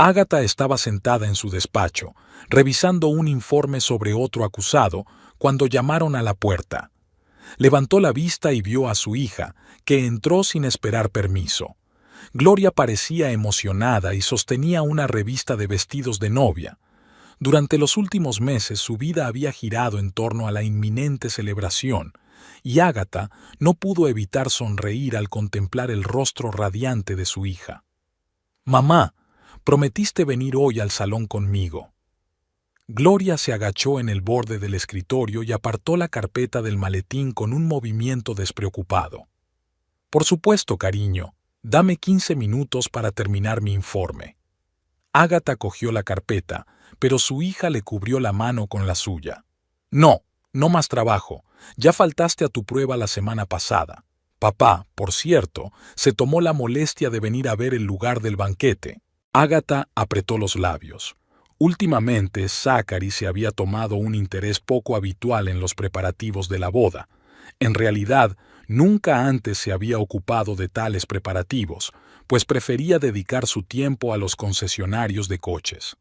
Ágata estaba sentada en su despacho, revisando un informe sobre otro acusado, cuando llamaron a la puerta. Levantó la vista y vio a su hija, que entró sin esperar permiso. Gloria parecía emocionada y sostenía una revista de vestidos de novia. Durante los últimos meses su vida había girado en torno a la inminente celebración, y Ágata no pudo evitar sonreír al contemplar el rostro radiante de su hija. «Mamá, prometiste venir hoy al salón conmigo». Gloria se agachó en el borde del escritorio y apartó la carpeta del maletín con un movimiento despreocupado. «Por supuesto, cariño. Dame 15 minutos para terminar mi informe». Ágata cogió la carpeta, pero su hija le cubrió la mano con la suya. «No, no más trabajo. Ya faltaste a tu prueba la semana pasada. Papá, por cierto, se tomó la molestia de venir a ver el lugar del banquete». Ágata apretó los labios. Últimamente, Zachary se había tomado un interés poco habitual en los preparativos de la boda. En realidad, nunca antes se había ocupado de tales preparativos, pues prefería dedicar su tiempo a los concesionarios de coches.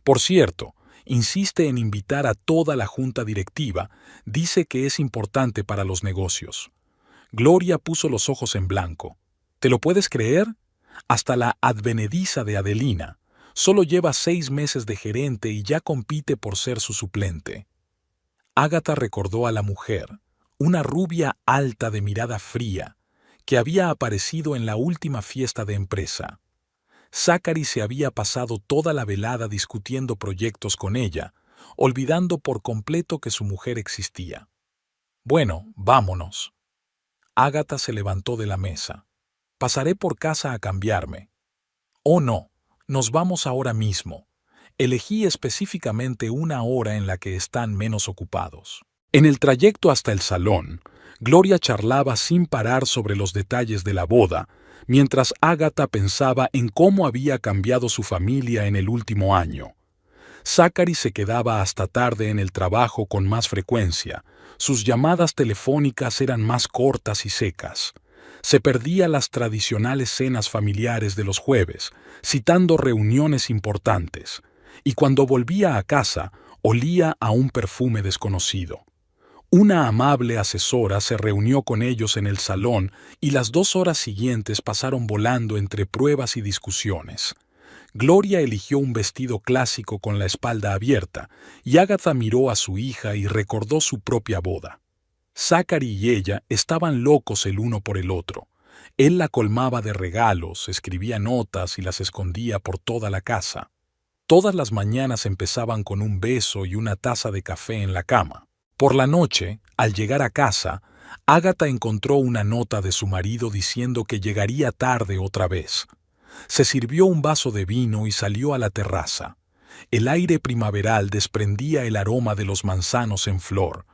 Por cierto, insiste en invitar a toda la junta directiva, dice que es importante para los negocios. Gloria puso los ojos en blanco. ¿Te lo puedes creer? Hasta la advenediza de Adelina. Solo lleva 6 meses de gerente y ya compite por ser su suplente. Ágata recordó a la mujer, una rubia alta de mirada fría, que había aparecido en la última fiesta de empresa. Zachary se había pasado toda la velada discutiendo proyectos con ella, olvidando por completo que su mujer existía. «Bueno, vámonos». Ágata se levantó de la mesa. «Pasaré por casa a cambiarme». «Oh, no, nos vamos ahora mismo. Elegí específicamente una hora en la que están menos ocupados». En el trayecto hasta el salón, Gloria charlaba sin parar sobre los detalles de la boda, mientras Ágata pensaba en cómo había cambiado su familia en el último año. Zachary se quedaba hasta tarde en el trabajo con más frecuencia. Sus llamadas telefónicas eran más cortas y secas. Se perdía las tradicionales cenas familiares de los jueves, citando reuniones importantes, y cuando volvía a casa, olía a un perfume desconocido. Una amable asesora se reunió con ellos en el salón y las 2 horas siguientes pasaron volando entre pruebas y discusiones. Gloria eligió un vestido clásico con la espalda abierta, y Ágata miró a su hija y recordó su propia boda. Zachary y ella estaban locos el uno por el otro. Él la colmaba de regalos, escribía notas y las escondía por toda la casa. Todas las mañanas empezaban con un beso y una taza de café en la cama. Por la noche, al llegar a casa, Ágata encontró una nota de su marido diciendo que llegaría tarde otra vez. Se sirvió un vaso de vino y salió a la terraza. El aire primaveral desprendía el aroma de los manzanos en flor.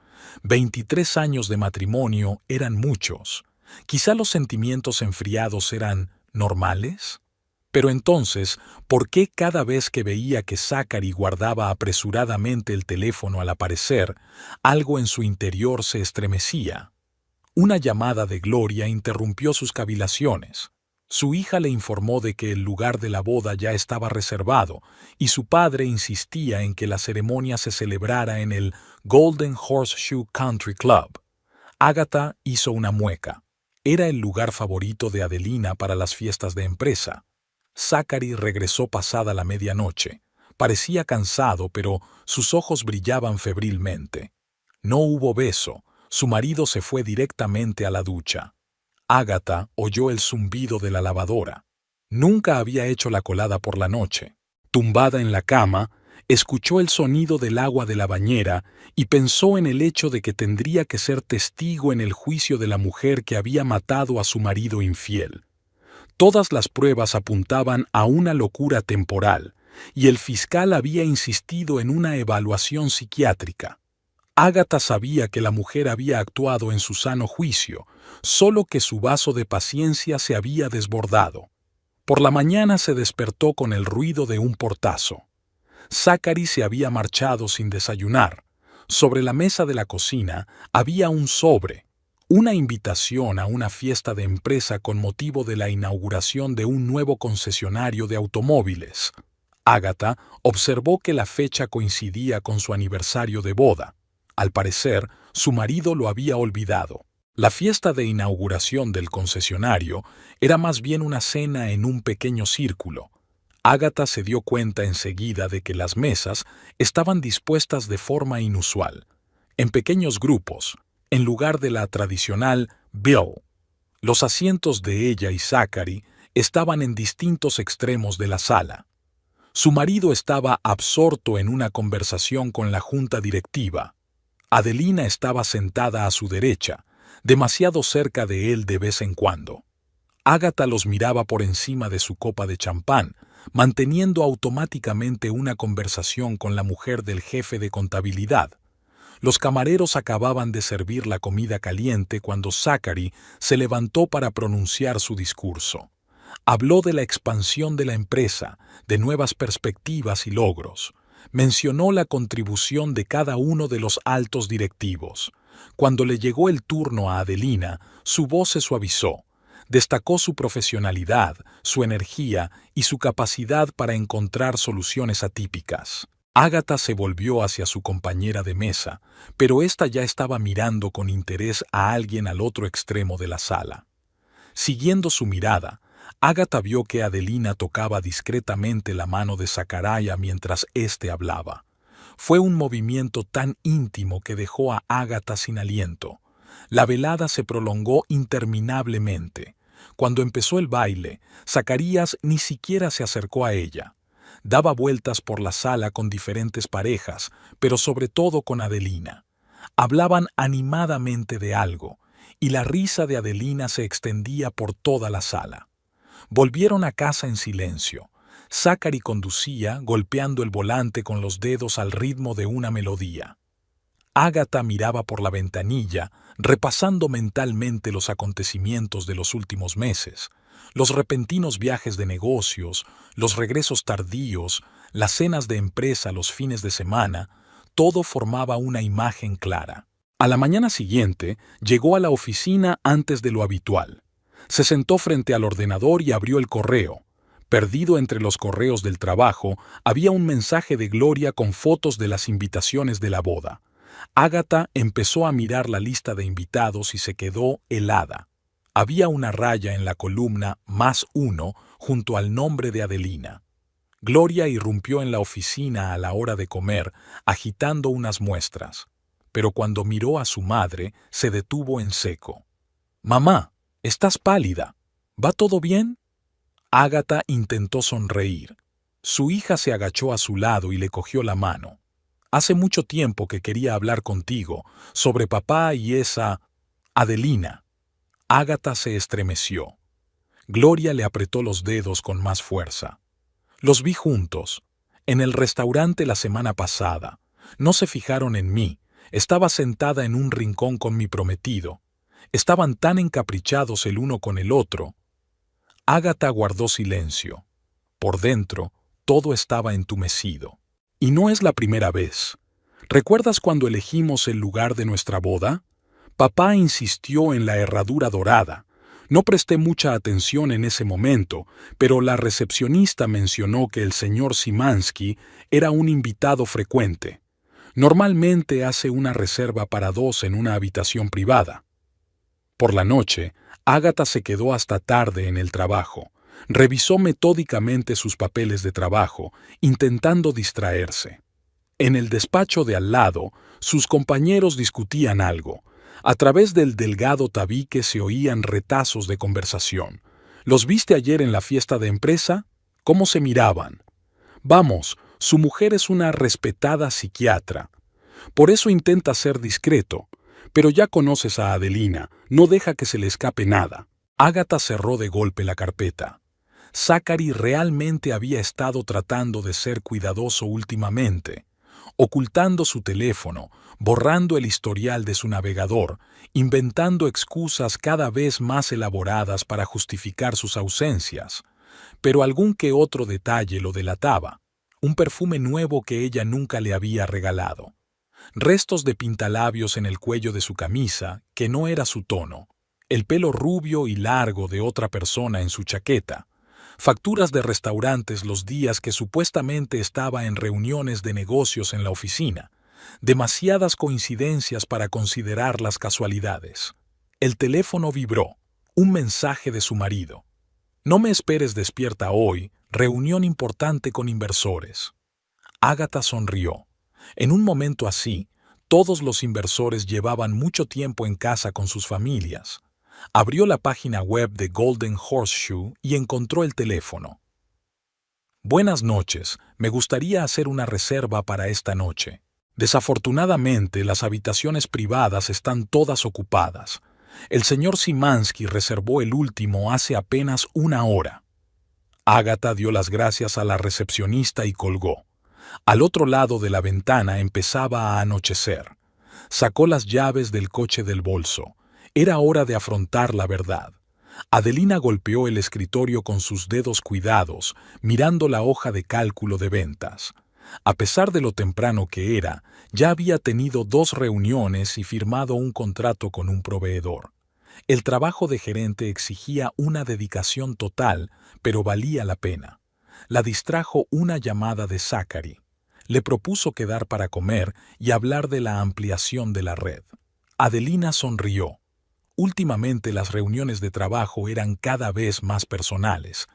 23 años de matrimonio eran muchos. Quizá los sentimientos enfriados eran normales. Pero entonces, ¿por qué cada vez que veía que Zachary guardaba apresuradamente el teléfono al aparecer, algo en su interior se estremecía? Una llamada de Gloria interrumpió sus cavilaciones. Su hija le informó de que el lugar de la boda ya estaba reservado, y su padre insistía en que la ceremonia se celebrara en el Golden Horseshoe Country Club. Ágata hizo una mueca. Era el lugar favorito de Adelina para las fiestas de empresa. Zachary regresó pasada la medianoche. Parecía cansado, pero sus ojos brillaban febrilmente. No hubo beso. Su marido se fue directamente a la ducha. Ágata oyó el zumbido de la lavadora. Nunca había hecho la colada por la noche. Tumbada en la cama, escuchó el sonido del agua de la bañera y pensó en el hecho de que tendría que ser testigo en el juicio de la mujer que había matado a su marido infiel. Todas las pruebas apuntaban a una locura temporal, y el fiscal había insistido en una evaluación psiquiátrica. Ágata sabía que la mujer había actuado en su sano juicio, solo que su vaso de paciencia se había desbordado. Por la mañana se despertó con el ruido de un portazo. Zachary se había marchado sin desayunar. Sobre la mesa de la cocina había un sobre, una invitación a una fiesta de empresa con motivo de la inauguración de un nuevo concesionario de automóviles. Ágata observó que la fecha coincidía con su aniversario de boda. Al parecer, su marido lo había olvidado. La fiesta de inauguración del concesionario era más bien una cena en un pequeño círculo. Ágata se dio cuenta enseguida de que las mesas estaban dispuestas de forma inusual, en pequeños grupos, en lugar de la tradicional Bill. Los asientos de ella y Zachary estaban en distintos extremos de la sala. Su marido estaba absorto en una conversación con la junta directiva. Adelina estaba sentada a su derecha, demasiado cerca de él de vez en cuando. Ágata los miraba por encima de su copa de champán, manteniendo automáticamente una conversación con la mujer del jefe de contabilidad. Los camareros acababan de servir la comida caliente cuando Zachary se levantó para pronunciar su discurso. Habló de la expansión de la empresa, de nuevas perspectivas y logros. Mencionó la contribución de cada uno de los altos directivos. Cuando le llegó el turno a Adelina, su voz se suavizó. Destacó su profesionalidad, su energía y su capacidad para encontrar soluciones atípicas. Ágata se volvió hacia su compañera de mesa, pero ésta ya estaba mirando con interés a alguien al otro extremo de la sala. Siguiendo su mirada, Ágata vio que Adelina tocaba discretamente la mano de Zacarías mientras éste hablaba. Fue un movimiento tan íntimo que dejó a Ágata sin aliento. La velada se prolongó interminablemente. Cuando empezó el baile, Zacarías ni siquiera se acercó a ella. Daba vueltas por la sala con diferentes parejas, pero sobre todo con Adelina. Hablaban animadamente de algo, y la risa de Adelina se extendía por toda la sala. Volvieron a casa en silencio. Zachary conducía, golpeando el volante con los dedos al ritmo de una melodía. Ágata miraba por la ventanilla, repasando mentalmente los acontecimientos de los últimos meses, los repentinos viajes de negocios, los regresos tardíos, las cenas de empresa los fines de semana, todo formaba una imagen clara. A la mañana siguiente, llegó a la oficina antes de lo habitual. Se sentó frente al ordenador y abrió el correo. Perdido entre los correos del trabajo, había un mensaje de Gloria con fotos de las invitaciones de la boda. Ágata empezó a mirar la lista de invitados y se quedó helada. Había una raya en la columna +1 junto al nombre de Adelina. Gloria irrumpió en la oficina a la hora de comer, agitando unas muestras. Pero cuando miró a su madre, se detuvo en seco. «Mamá, estás pálida. ¿Va todo bien?» Ágata intentó sonreír. Su hija se agachó a su lado y le cogió la mano. «Hace mucho tiempo que quería hablar contigo sobre papá y esa Adelina». Ágata se estremeció. Gloria le apretó los dedos con más fuerza. «Los vi juntos, en el restaurante la semana pasada. No se fijaron en mí. Estaba sentada en un rincón con mi prometido. Estaban tan encaprichados el uno con el otro». Ágata guardó silencio. Por dentro, todo estaba entumecido. «Y no es la primera vez. ¿Recuerdas cuando elegimos el lugar de nuestra boda? Papá insistió en la herradura dorada. No presté mucha atención en ese momento, pero la recepcionista mencionó que el señor Szymanski era un invitado frecuente. Normalmente hace una reserva para 2 en una habitación privada». Por la noche, Ágata se quedó hasta tarde en el trabajo. Revisó metódicamente sus papeles de trabajo, intentando distraerse. En el despacho de al lado, sus compañeros discutían algo. A través del delgado tabique se oían retazos de conversación. «¿Los viste ayer en la fiesta de empresa? ¿Cómo se miraban? Vamos, su mujer es una respetada psiquiatra. Por eso intenta ser discreto. Pero ya conoces a Adelina, no deja que se le escape nada». Ágata cerró de golpe la carpeta. Zachary realmente había estado tratando de ser cuidadoso últimamente, ocultando su teléfono, borrando el historial de su navegador, inventando excusas cada vez más elaboradas para justificar sus ausencias. Pero algún que otro detalle lo delataba. Un perfume nuevo que ella nunca le había regalado. Restos de pintalabios en el cuello de su camisa, que no era su tono. El pelo rubio y largo de otra persona en su chaqueta. facturas de restaurantes los días que supuestamente estaba en reuniones de negocios en la oficina. Demasiadas coincidencias para considerar las casualidades. El teléfono vibró. Un mensaje de su marido. No me esperes despierta hoy, reunión importante con inversores. Ágata sonrió. En un momento así, todos los inversores llevaban mucho tiempo en casa con sus familias. Abrió la página web de Golden Horseshoe y encontró el teléfono. Buenas noches, me gustaría hacer una reserva para esta noche. Desafortunadamente, las habitaciones privadas están todas ocupadas. El señor Szymanski reservó el último hace apenas una hora. Ágata dio las gracias a la recepcionista y colgó. Al otro lado de la ventana empezaba a anochecer. Sacó las llaves del coche del bolso. Era hora de afrontar la verdad. Adelina golpeó el escritorio con sus dedos cuidados, mirando la hoja de cálculo de ventas. A pesar de lo temprano que era, ya había tenido 2 reuniones y firmado un contrato con un proveedor. El trabajo de gerente exigía una dedicación total, pero valía la pena. La distrajo una llamada de Zachary. Le propuso quedar para comer y hablar de la ampliación de la red. Adelina sonrió. Últimamente las reuniones de trabajo eran cada vez más personales.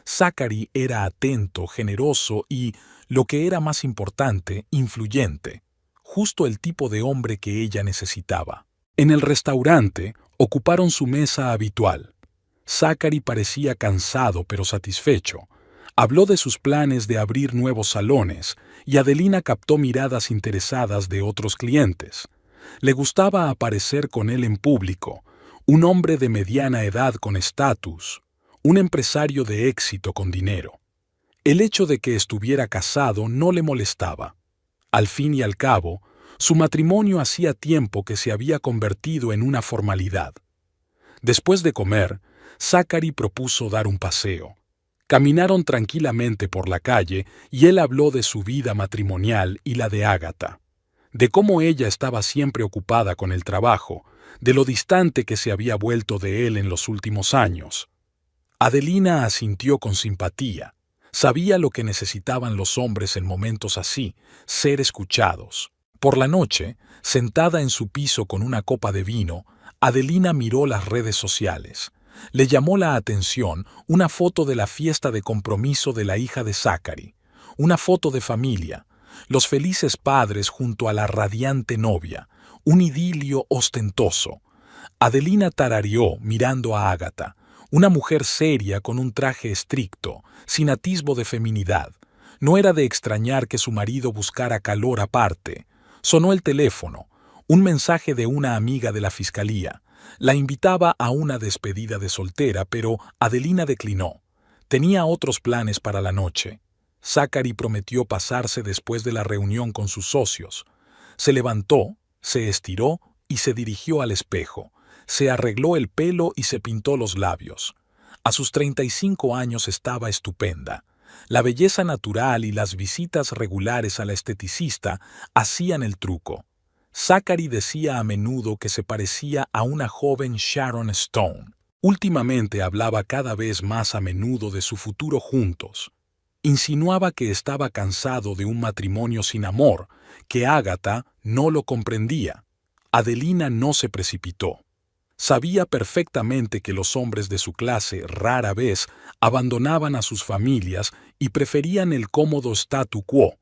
Zachary era atento, generoso y, lo que era más importante, influyente. Justo el tipo de hombre que ella necesitaba. En el restaurante, ocuparon su mesa habitual. Zachary parecía cansado pero satisfecho. Habló de sus planes de abrir nuevos salones y Adelina captó miradas interesadas de otros clientes. Le gustaba aparecer con él en público, un hombre de mediana edad con estatus, un empresario de éxito con dinero. El hecho de que estuviera casado no le molestaba. Al fin y al cabo, su matrimonio hacía tiempo que se había convertido en una formalidad. Después de comer, Zachary propuso dar un paseo. Caminaron tranquilamente por la calle y él habló de su vida matrimonial y la de Ágata, de cómo ella estaba siempre ocupada con el trabajo, de lo distante que se había vuelto de él en los últimos años. Adelina asintió con simpatía. Sabía lo que necesitaban los hombres en momentos así, ser escuchados. Por la noche, sentada en su piso con una copa de vino, Adelina miró las redes sociales. Le llamó la atención una foto de la fiesta de compromiso de la hija de Zachary, una foto de familia, los felices padres junto a la radiante novia, un idilio ostentoso. Adelina tarareó mirando a Ágata, una mujer seria con un traje estricto, sin atisbo de feminidad. No era de extrañar que su marido buscara calor aparte. Sonó el teléfono, un mensaje de una amiga de la fiscalía. La invitaba a una despedida de soltera, pero Adelina declinó. Tenía otros planes para la noche. Zachary prometió pasarse después de la reunión con sus socios. Se levantó, se estiró y se dirigió al espejo. Se arregló el pelo y se pintó los labios. A sus 35 años estaba estupenda. La belleza natural y las visitas regulares a la esteticista hacían el truco. Zachary decía a menudo que se parecía a una joven Sharon Stone. Últimamente hablaba cada vez más a menudo de su futuro juntos. Insinuaba que estaba cansado de un matrimonio sin amor, que Ágata no lo comprendía. Adelina no se precipitó. Sabía perfectamente que los hombres de su clase rara vez abandonaban a sus familias y preferían el cómodo statu quo.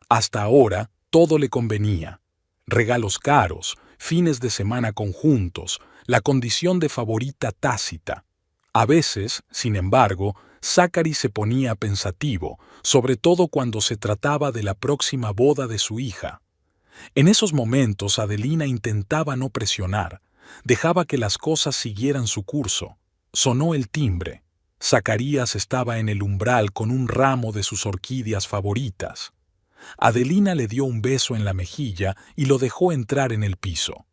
Hasta ahora todo le convenía. Regalos caros, fines de semana conjuntos, la condición de favorita tácita. A veces, sin embargo, Zachary se ponía pensativo, sobre todo cuando se trataba de la próxima boda de su hija. En esos momentos Adelina intentaba no presionar, dejaba que las cosas siguieran su curso. Sonó el timbre. Zacarías estaba en el umbral con un ramo de sus orquídeas favoritas. Adelina le dio un beso en la mejilla y lo dejó entrar en el piso.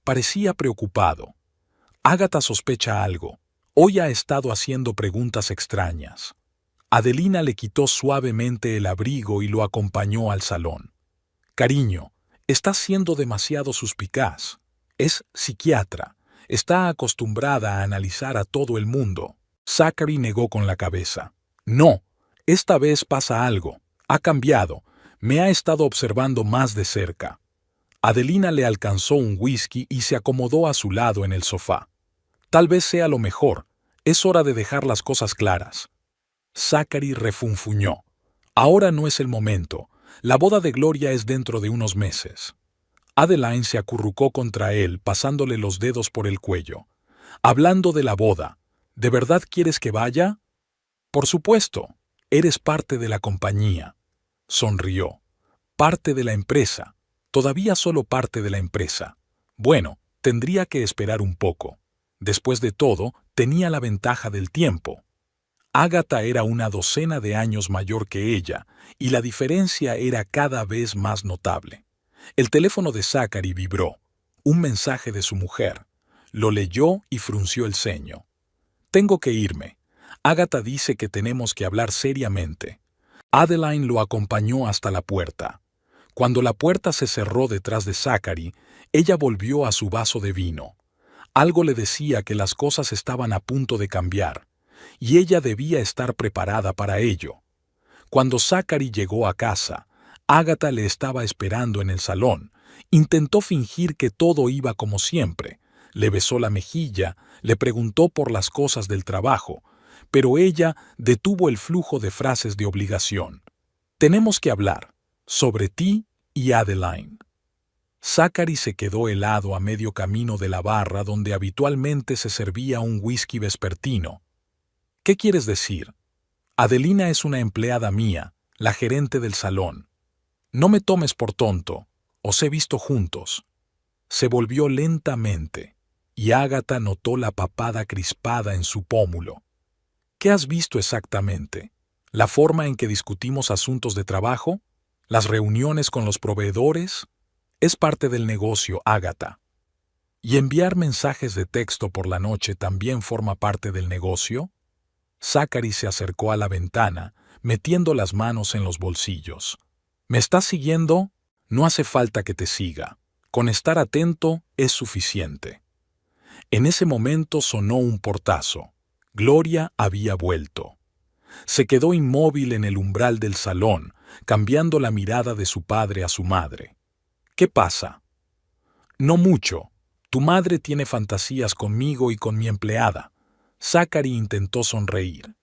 Parecía preocupado. Ágata sospecha algo. Hoy ha estado haciendo preguntas extrañas. Adelina le quitó suavemente el abrigo y lo acompañó al salón. Cariño, estás siendo demasiado suspicaz. Es psiquiatra. Está acostumbrada a analizar a todo el mundo. Zachary negó con la cabeza. No, esta vez pasa algo. Ha cambiado. Me ha estado observando más de cerca. Adelina le alcanzó un whisky y se acomodó a su lado en el sofá. Tal vez sea lo mejor. Es hora de dejar las cosas claras. Zachary refunfuñó. Ahora no es el momento. La boda de Gloria es dentro de unos meses. Adeline se acurrucó contra él, pasándole los dedos por el cuello. Hablando de la boda, ¿de verdad quieres que vaya? Por supuesto. Eres parte de la compañía. Sonrió. Parte de la empresa. Todavía solo parte de la empresa. Bueno, tendría que esperar un poco. Después de todo, tenía la ventaja del tiempo. Agatha era una docena de años mayor que ella, y la diferencia era cada vez más notable. El teléfono de Zachary vibró. Un mensaje de su mujer. Lo leyó y frunció el ceño. Tengo que irme. Agatha dice que tenemos que hablar seriamente. Adeline lo acompañó hasta la puerta. Cuando la puerta se cerró detrás de Zachary, ella volvió a su vaso de vino. Algo le decía que las cosas estaban a punto de cambiar, y ella debía estar preparada para ello. Cuando Zachary llegó a casa, Agatha le estaba esperando en el salón. Intentó fingir que todo iba como siempre. Le besó la mejilla, le preguntó por las cosas del trabajo, pero ella detuvo el flujo de frases de obligación. Tenemos que hablar, sobre ti y Adeline. Zachary se quedó helado a medio camino de la barra donde habitualmente se servía un whisky vespertino. ¿Qué quieres decir? Adelina es una empleada mía, la gerente del salón. No me tomes por tonto, os he visto juntos. Se volvió lentamente, y Agatha notó la papada crispada en su pómulo. ¿Qué has visto exactamente? ¿La forma en que discutimos asuntos de trabajo? ¿Las reuniones con los proveedores? Es parte del negocio, Agatha. ¿Y enviar mensajes de texto por la noche también forma parte del negocio? Zachary se acercó a la ventana, metiendo las manos en los bolsillos. ¿Me estás siguiendo? No hace falta que te siga. Con estar atento es suficiente. En ese momento sonó un portazo. Gloria había vuelto. Se quedó inmóvil en el umbral del salón, cambiando la mirada de su padre a su madre. ¿Qué pasa? No mucho. Tu madre tiene fantasías conmigo y con mi empleada. Zachary intentó sonreír.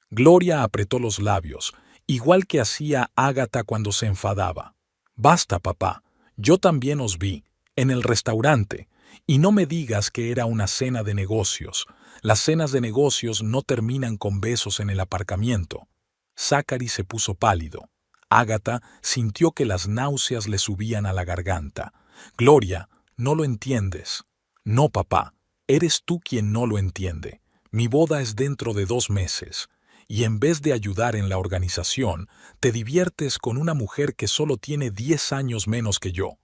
Gloria apretó los labios, igual que hacía Agatha cuando se enfadaba. Basta, papá. Yo también os vi, en el restaurante, y no me digas que era una cena de negocios. Las cenas de negocios no terminan con besos en el aparcamiento. Zachary se puso pálido. Agatha sintió que las náuseas le subían a la garganta. Gloria, no lo entiendes. No, papá, eres tú quien no lo entiende. Mi boda es dentro de 2 meses, y en vez de ayudar en la organización, te diviertes con una mujer que solo tiene 10 años menos que yo.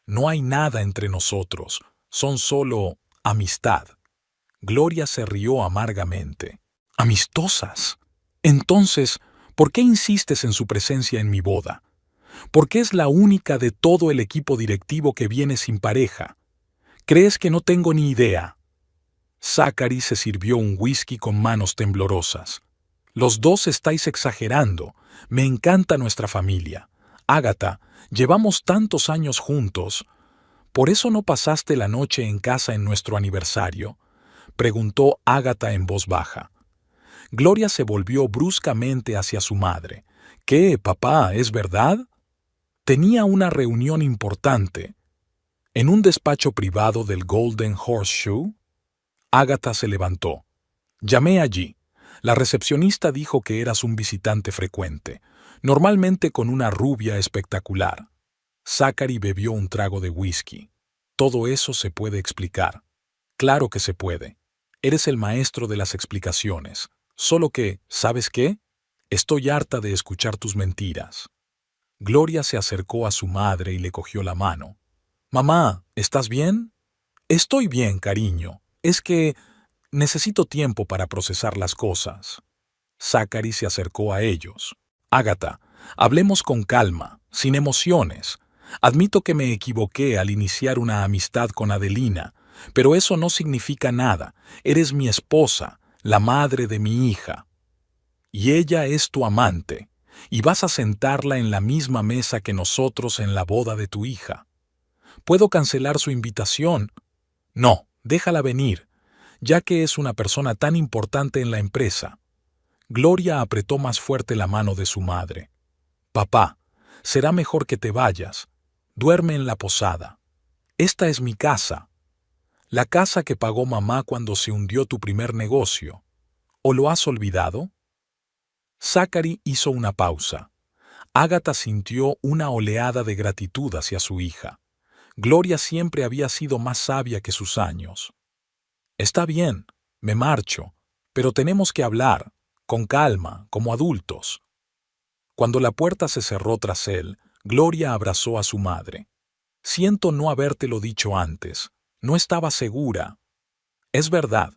No hay nada entre nosotros, son solo amistad. Gloria se rió amargamente. ¿Amistosas? Entonces, ¿por qué insistes en su presencia en mi boda? ¿Por qué es la única de todo el equipo directivo que viene sin pareja? ¿Crees que no tengo ni idea? Zachary se sirvió un whisky con manos temblorosas. Los dos estáis exagerando. Me encanta nuestra familia. Agatha, llevamos tantos años juntos. ¿Por eso no pasaste la noche en casa en nuestro aniversario?, preguntó Agatha en voz baja. Gloria se volvió bruscamente hacia su madre. ¿Qué, papá, es verdad? Tenía una reunión importante. ¿En un despacho privado del Golden Horseshoe? Agatha se levantó. Llamé allí. La recepcionista dijo que eras un visitante frecuente, normalmente con una rubia espectacular. Zachary bebió un trago de whisky. Todo eso se puede explicar. Claro que se puede. Eres el maestro de las explicaciones. Solo que, ¿sabes qué? Estoy harta de escuchar tus mentiras. Gloria se acercó a su madre y le cogió la mano. Mamá, ¿estás bien? Estoy bien, cariño. Es que necesito tiempo para procesar las cosas. Zachary se acercó a ellos. Agatha, hablemos con calma, sin emociones. Admito que me equivoqué al iniciar una amistad con Adelina, pero eso no significa nada. Eres mi esposa, la madre de mi hija. Y ella es tu amante, y vas a sentarla en la misma mesa que nosotros en la boda de tu hija. ¿Puedo cancelar su invitación? No, déjala venir, ya que es una persona tan importante en la empresa. Gloria apretó más fuerte la mano de su madre. Papá, será mejor que te vayas. Duerme en la posada. Esta es mi casa. La casa que pagó mamá cuando se hundió tu primer negocio. ¿O lo has olvidado? Zachary hizo una pausa. Ágata sintió una oleada de gratitud hacia su hija. Gloria siempre había sido más sabia que sus años. Está bien, me marcho, pero tenemos que hablar, con calma, como adultos. Cuando la puerta se cerró tras él, Gloria abrazó a su madre. Siento no habértelo dicho antes. No estaba segura. Es verdad.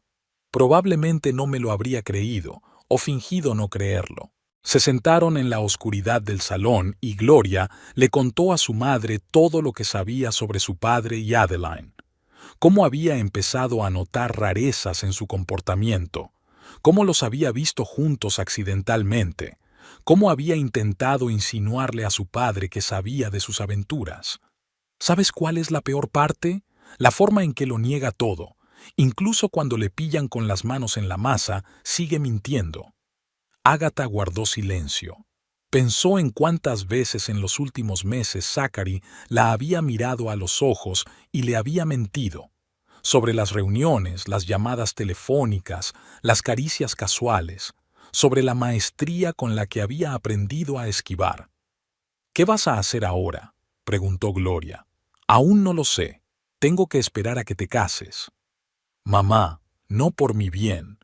Probablemente no me lo habría creído, o fingido no creerlo. Se sentaron en la oscuridad del salón y Gloria le contó a su madre todo lo que sabía sobre su padre y Adeline. Cómo había empezado a notar rarezas en su comportamiento, cómo los había visto juntos accidentalmente, cómo había intentado insinuarle a su padre que sabía de sus aventuras. ¿Sabes cuál es la peor parte? La forma en que lo niega todo. Incluso cuando le pillan con las manos en la masa, sigue mintiendo. Ágata guardó silencio. Pensó en cuántas veces en los últimos meses Zachary la había mirado a los ojos y le había mentido. Sobre las reuniones, las llamadas telefónicas, las caricias casuales, sobre la maestría con la que había aprendido a esquivar. ¿Qué vas a hacer ahora?, preguntó Gloria. Aún no lo sé. Tengo que esperar a que te cases. Mamá, no por mi bien,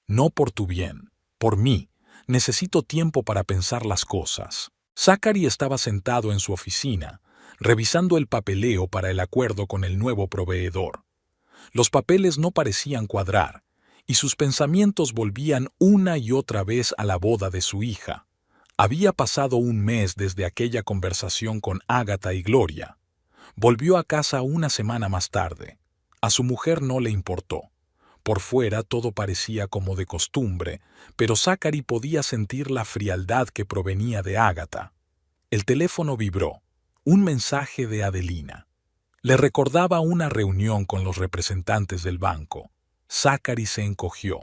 no por tu bien, por mí. Necesito tiempo para pensar las cosas. Zachary estaba sentado en su oficina, revisando el papeleo para el acuerdo con el nuevo proveedor. Los papeles no parecían cuadrar, y sus pensamientos volvían una y otra vez a la boda de su hija. Había pasado un mes desde aquella conversación con Ágata y Gloria. Volvió a casa una semana más tarde. A su mujer no le importó. Por fuera todo parecía como de costumbre, pero Zachary podía sentir la frialdad que provenía de Ágata. El teléfono vibró. Un mensaje de Adelina. Le recordaba una reunión con los representantes del banco. Zachary se encogió.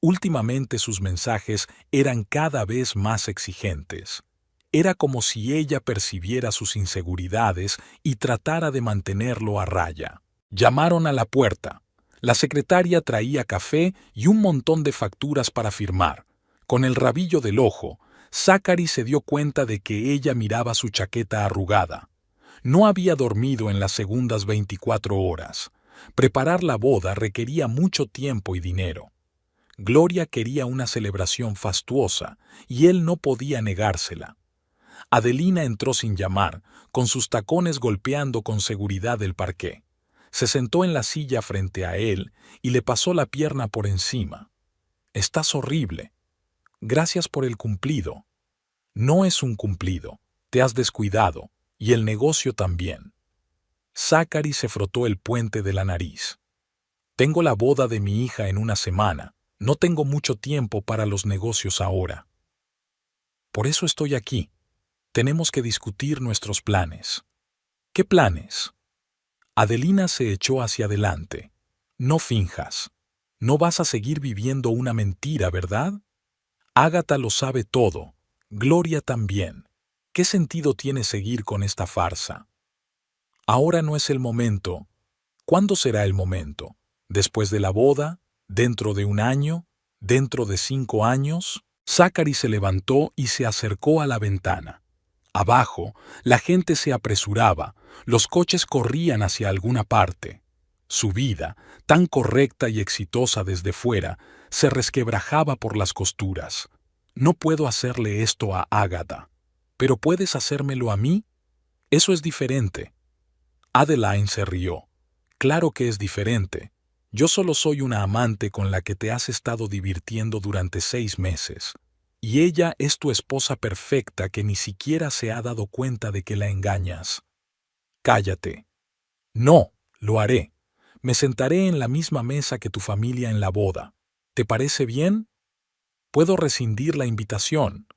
Últimamente sus mensajes eran cada vez más exigentes. Era como si ella percibiera sus inseguridades y tratara de mantenerlo a raya. Llamaron a la puerta. La secretaria traía café y un montón de facturas para firmar. Con el rabillo del ojo, Zachary se dio cuenta de que ella miraba su chaqueta arrugada. No había dormido en las segundas 24 horas. Preparar la boda requería mucho tiempo y dinero. Gloria quería una celebración fastuosa y él no podía negársela. Adelina entró sin llamar, con sus tacones golpeando con seguridad el parqué. Se sentó en la silla frente a él y le pasó la pierna por encima. «Estás horrible. Gracias por el cumplido». «No es un cumplido. Te has descuidado, y el negocio también». Zachary se frotó el puente de la nariz. «Tengo la boda de mi hija en una semana. No tengo mucho tiempo para los negocios ahora. Por eso estoy aquí. Tenemos que discutir nuestros planes». «¿Qué planes?». Adelina se echó hacia adelante. «No finjas. No vas a seguir viviendo una mentira, ¿verdad? Ágata lo sabe todo. Gloria también. ¿Qué sentido tiene seguir con esta farsa? Ahora no es el momento. ¿Cuándo será el momento? ¿Después de la boda? ¿Dentro de un año? ¿Dentro de 5 años?» Zachary se levantó y se acercó a la ventana. Abajo, la gente se apresuraba, los coches corrían hacia alguna parte. Su vida, tan correcta y exitosa desde fuera, se resquebrajaba por las costuras. «No puedo hacerle esto a Ágata. ¿Pero puedes hacérmelo a mí? Eso es diferente». Adeline se rió. «Claro que es diferente. Yo solo soy una amante con la que te has estado divirtiendo durante 6 meses. Y ella es tu esposa perfecta que ni siquiera se ha dado cuenta de que la engañas». «Cállate». «No, lo haré. Me sentaré en la misma mesa que tu familia en la boda. ¿Te parece bien? Puedo rescindir la invitación.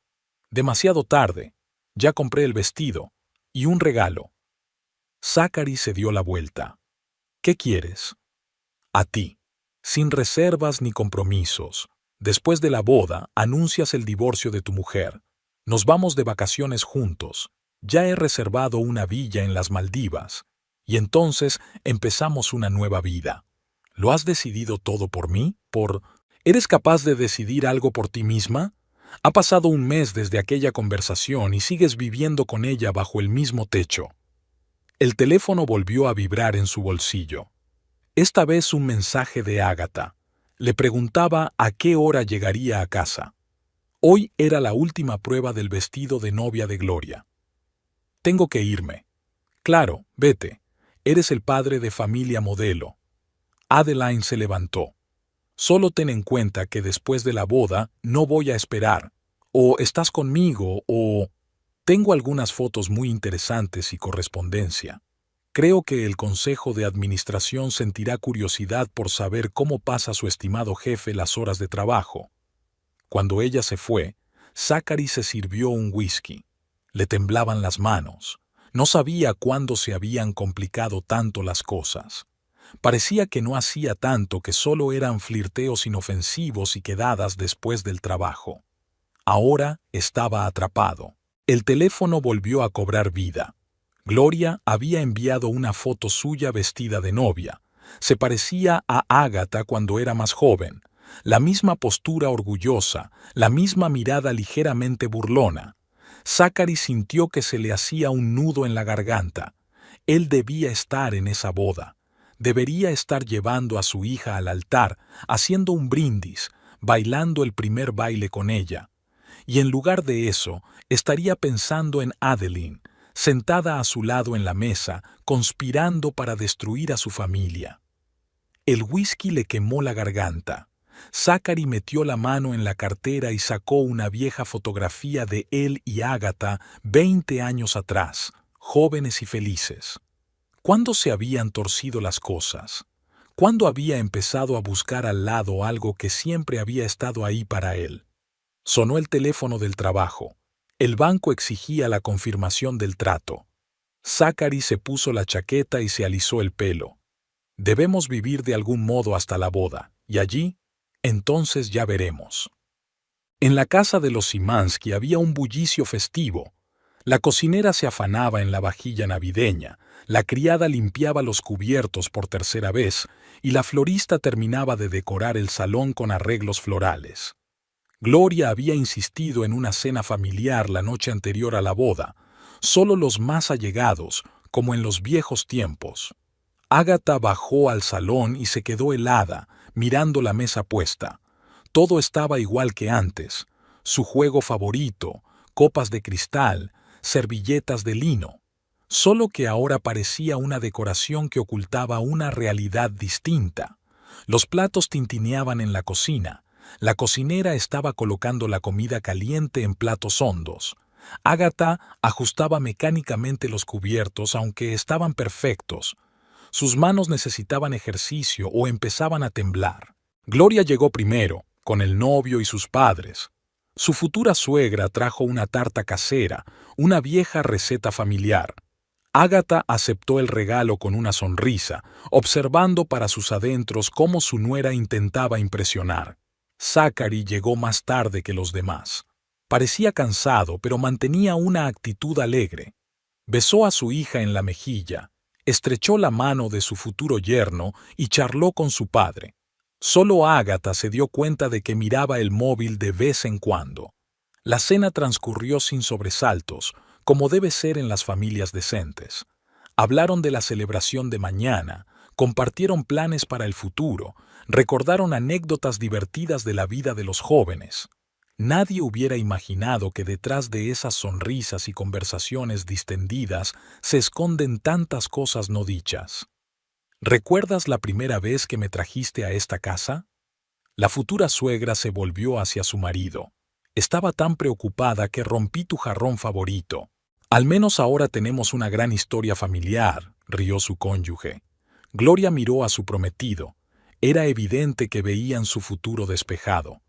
Demasiado tarde. Ya compré el vestido. Y un regalo. Zachary se dio la vuelta. ¿Qué quieres? A ti. Sin reservas ni compromisos. Después de la boda, anuncias el divorcio de tu mujer. Nos vamos de vacaciones juntos. Ya he reservado una villa en las Maldivas. Y entonces empezamos una nueva vida. ¿Lo has decidido todo por mí? ¿Eres capaz de decidir algo por ti misma? Ha pasado un mes desde aquella conversación y sigues viviendo con ella bajo el mismo techo. El teléfono volvió a vibrar en su bolsillo. Esta vez un mensaje de Ágata. Le preguntaba a qué hora llegaría a casa. Hoy era la última prueba del vestido de novia de Gloria. Tengo que irme. Claro, vete. Eres el padre de familia modelo. Adeline se levantó. Solo ten en cuenta que después de la boda no voy a esperar. O estás conmigo o... Tengo algunas fotos muy interesantes y correspondencia. Creo que el Consejo de Administración sentirá curiosidad por saber cómo pasa su estimado jefe las horas de trabajo. Cuando ella se fue, Zachary se sirvió un whisky. Le temblaban las manos. No sabía cuándo se habían complicado tanto las cosas. Parecía que no hacía tanto, que solo eran flirteos inofensivos y quedadas después del trabajo. Ahora estaba atrapado. El teléfono volvió a cobrar vida. Gloria había enviado una foto suya vestida de novia. Se parecía a Ágata cuando era más joven. La misma postura orgullosa, la misma mirada ligeramente burlona. Zachary sintió que se le hacía un nudo en la garganta. Él debía estar en esa boda. Debería estar llevando a su hija al altar, haciendo un brindis, bailando el primer baile con ella. Y en lugar de eso, estaría pensando en Adeline, sentada a su lado en la mesa, conspirando para destruir a su familia. El whisky le quemó la garganta. Zachary metió la mano en la cartera y sacó una vieja fotografía de él y Ágata 20 años atrás, jóvenes y felices. ¿Cuándo se habían torcido las cosas? ¿Cuándo había empezado a buscar al lado algo que siempre había estado ahí para él? Sonó el teléfono del trabajo. El banco exigía la confirmación del trato. Zachary se puso la chaqueta y se alisó el pelo. Debemos vivir de algún modo hasta la boda, y allí, entonces ya veremos. En la casa de los Simansky había un bullicio festivo. La cocinera se afanaba en la vajilla navideña, la criada limpiaba los cubiertos por tercera vez y la florista terminaba de decorar el salón con arreglos florales. Gloria había insistido en una cena familiar la noche anterior a la boda, solo los más allegados, como en los viejos tiempos. Ágata bajó al salón y se quedó helada, mirando la mesa puesta. Todo estaba igual que antes. Su juego favorito, copas de cristal, servilletas de lino. Solo que ahora parecía una decoración que ocultaba una realidad distinta. Los platos tintineaban en la cocina. La cocinera estaba colocando la comida caliente en platos hondos. Ágata ajustaba mecánicamente los cubiertos, aunque estaban perfectos. Sus manos necesitaban ejercicio o empezaban a temblar. Gloria llegó primero, con el novio y sus padres. Su futura suegra trajo una tarta casera, una vieja receta familiar. Ágata aceptó el regalo con una sonrisa, observando para sus adentros cómo su nuera intentaba impresionar. Zachary llegó más tarde que los demás. Parecía cansado, pero mantenía una actitud alegre. Besó a su hija en la mejilla, estrechó la mano de su futuro yerno y charló con su padre. Solo Ágata se dio cuenta de que miraba el móvil de vez en cuando. La cena transcurrió sin sobresaltos, como debe ser en las familias decentes. Hablaron de la celebración de mañana, compartieron planes para el futuro, recordaron anécdotas divertidas de la vida de los jóvenes. Nadie hubiera imaginado que detrás de esas sonrisas y conversaciones distendidas se esconden tantas cosas no dichas. ¿Recuerdas la primera vez que me trajiste a esta casa? La futura suegra se volvió hacia su marido. Estaba tan preocupada que rompí tu jarrón favorito. Al menos ahora tenemos una gran historia familiar, rió su cónyuge. Gloria miró a su prometido. Era evidente que veían su futuro despejado.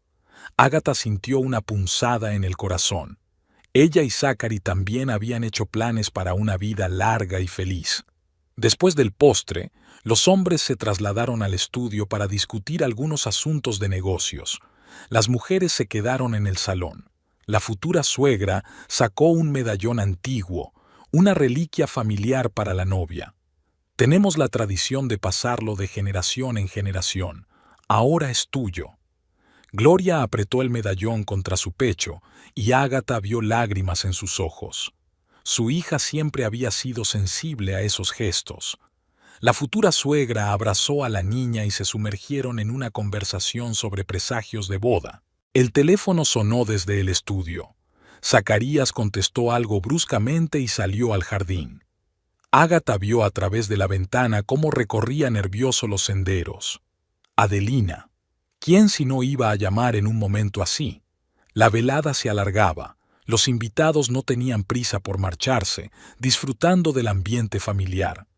Ágata sintió una punzada en el corazón. Ella y Zachary también habían hecho planes para una vida larga y feliz. Después del postre, los hombres se trasladaron al estudio para discutir algunos asuntos de negocios. Las mujeres se quedaron en el salón. La futura suegra sacó un medallón antiguo, una reliquia familiar para la novia. Tenemos la tradición de pasarlo de generación en generación. Ahora es tuyo. Gloria apretó el medallón contra su pecho y Ágata vio lágrimas en sus ojos. Su hija siempre había sido sensible a esos gestos. La futura suegra abrazó a la niña y se sumergieron en una conversación sobre presagios de boda. El teléfono sonó desde el estudio. Zacarías contestó algo bruscamente y salió al jardín. Ágata vio a través de la ventana cómo recorría nervioso los senderos. Adelina. ¿Quién si no iba a llamar en un momento así? La velada se alargaba. Los invitados no tenían prisa por marcharse, disfrutando del ambiente familiar.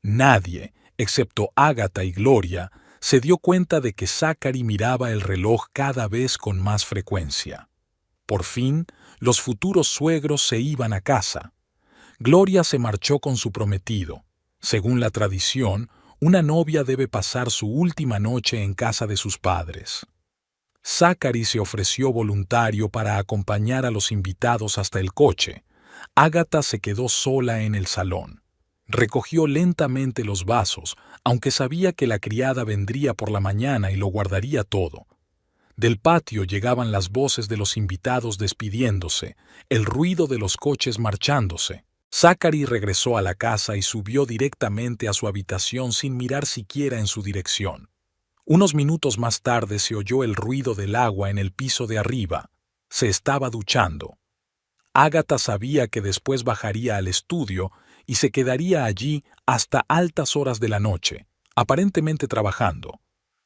Nadie, excepto Ágata y Gloria, se dio cuenta de que Zachary miraba el reloj cada vez con más frecuencia. Por fin, los futuros suegros se iban a casa. Gloria se marchó con su prometido. Según la tradición, una novia debe pasar su última noche en casa de sus padres. Zachary se ofreció voluntario para acompañar a los invitados hasta el coche. Ágata se quedó sola en el salón. Recogió lentamente los vasos, aunque sabía que la criada vendría por la mañana y lo guardaría todo. Del patio llegaban las voces de los invitados despidiéndose, el ruido de los coches marchándose. Zachary regresó a la casa y subió directamente a su habitación sin mirar siquiera en su dirección. Unos minutos más tarde se oyó el ruido del agua en el piso de arriba. Se estaba duchando. Ágata sabía que después bajaría al estudio y se quedaría allí hasta altas horas de la noche, aparentemente trabajando.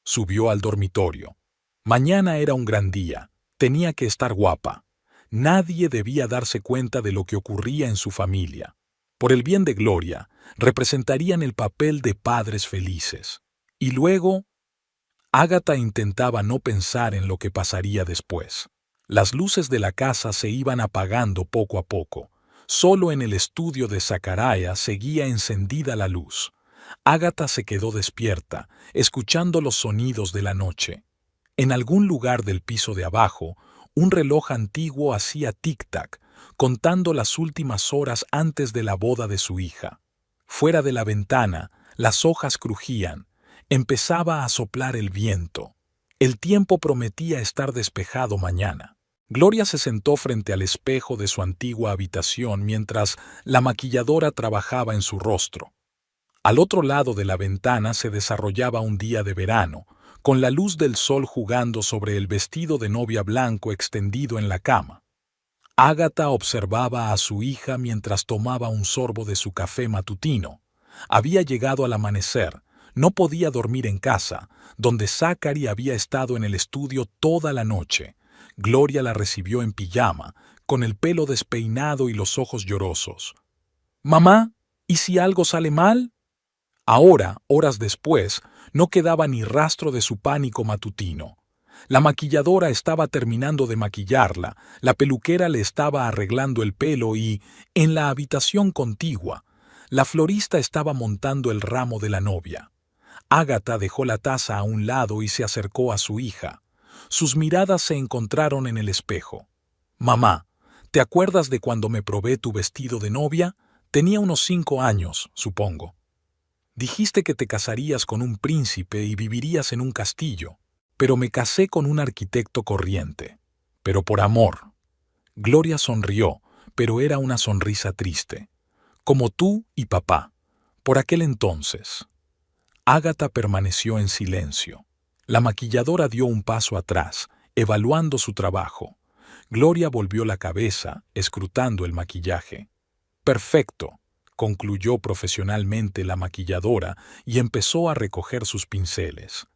Subió al dormitorio. Mañana era un gran día. Tenía que estar guapa. Nadie debía darse cuenta de lo que ocurría en su familia. Por el bien de Gloria, representarían el papel de padres felices. Y luego, Ágata intentaba no pensar en lo que pasaría después. Las luces de la casa se iban apagando poco a poco. Solo en el estudio de Zacharias seguía encendida la luz. Ágata se quedó despierta, escuchando los sonidos de la noche. En algún lugar del piso de abajo, un reloj antiguo hacía tic-tac, contando las últimas horas antes de la boda de su hija. Fuera de la ventana, las hojas crujían. Empezaba a soplar el viento. El tiempo prometía estar despejado mañana. Gloria se sentó frente al espejo de su antigua habitación mientras la maquilladora trabajaba en su rostro. Al otro lado de la ventana se desarrollaba un día de verano, con la luz del sol jugando sobre el vestido de novia blanco extendido en la cama. Ágata observaba a su hija mientras tomaba un sorbo de su café matutino. Había llegado al amanecer. No podía dormir en casa, donde Zachary había estado en el estudio toda la noche. Gloria la recibió en pijama, con el pelo despeinado y los ojos llorosos. «Mamá, ¿y si algo sale mal?» Ahora, horas después, no quedaba ni rastro de su pánico matutino. La maquilladora estaba terminando de maquillarla, la peluquera le estaba arreglando el pelo y, en la habitación contigua, la florista estaba montando el ramo de la novia. Ágata dejó la taza a un lado y se acercó a su hija. Sus miradas se encontraron en el espejo. «Mamá, ¿te acuerdas de cuando me probé tu vestido de novia? Tenía unos 5 años, supongo. Dijiste que te casarías con un príncipe y vivirías en un castillo, pero me casé con un arquitecto corriente. Pero por amor». Gloria sonrió, pero era una sonrisa triste. «Como tú y papá, por aquel entonces». Ágata permaneció en silencio. La maquilladora dio un paso atrás, evaluando su trabajo. Gloria volvió la cabeza, escrutando el maquillaje. «Perfecto», concluyó profesionalmente la maquilladora y empezó a recoger sus pinceles.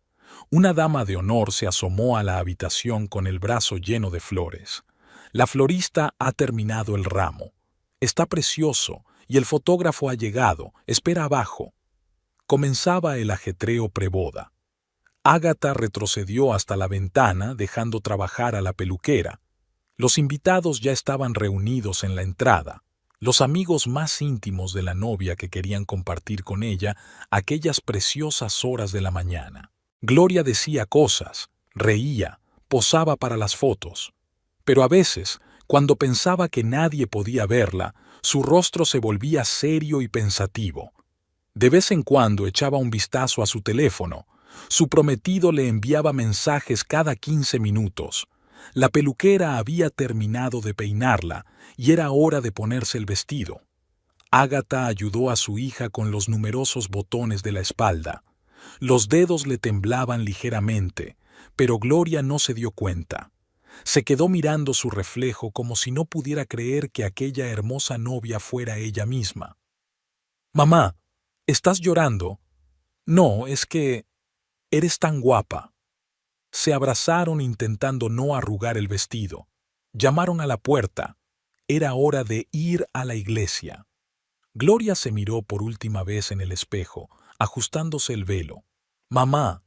Una dama de honor se asomó a la habitación con el brazo lleno de flores. «La florista ha terminado el ramo. Está precioso y el fotógrafo ha llegado. Espera abajo». Comenzaba el ajetreo preboda. Ágata retrocedió hasta la ventana, dejando trabajar a la peluquera. Los invitados ya estaban reunidos en la entrada, los amigos más íntimos de la novia que querían compartir con ella aquellas preciosas horas de la mañana. Gloria decía cosas, reía, posaba para las fotos. Pero a veces, cuando pensaba que nadie podía verla, su rostro se volvía serio y pensativo. De vez en cuando echaba un vistazo a su teléfono. Su prometido le enviaba mensajes cada 15 minutos. La peluquera había terminado de peinarla y era hora de ponerse el vestido. Ágata ayudó a su hija con los numerosos botones de la espalda. Los dedos le temblaban ligeramente, pero Gloria no se dio cuenta. Se quedó mirando su reflejo como si no pudiera creer que aquella hermosa novia fuera ella misma. «Mamá, ¿estás llorando?» «No, es que eres tan guapa». Se abrazaron intentando no arrugar el vestido. Llamaron a la puerta. Era hora de ir a la iglesia. Gloria se miró por última vez en el espejo, ajustándose el velo. «Mamá,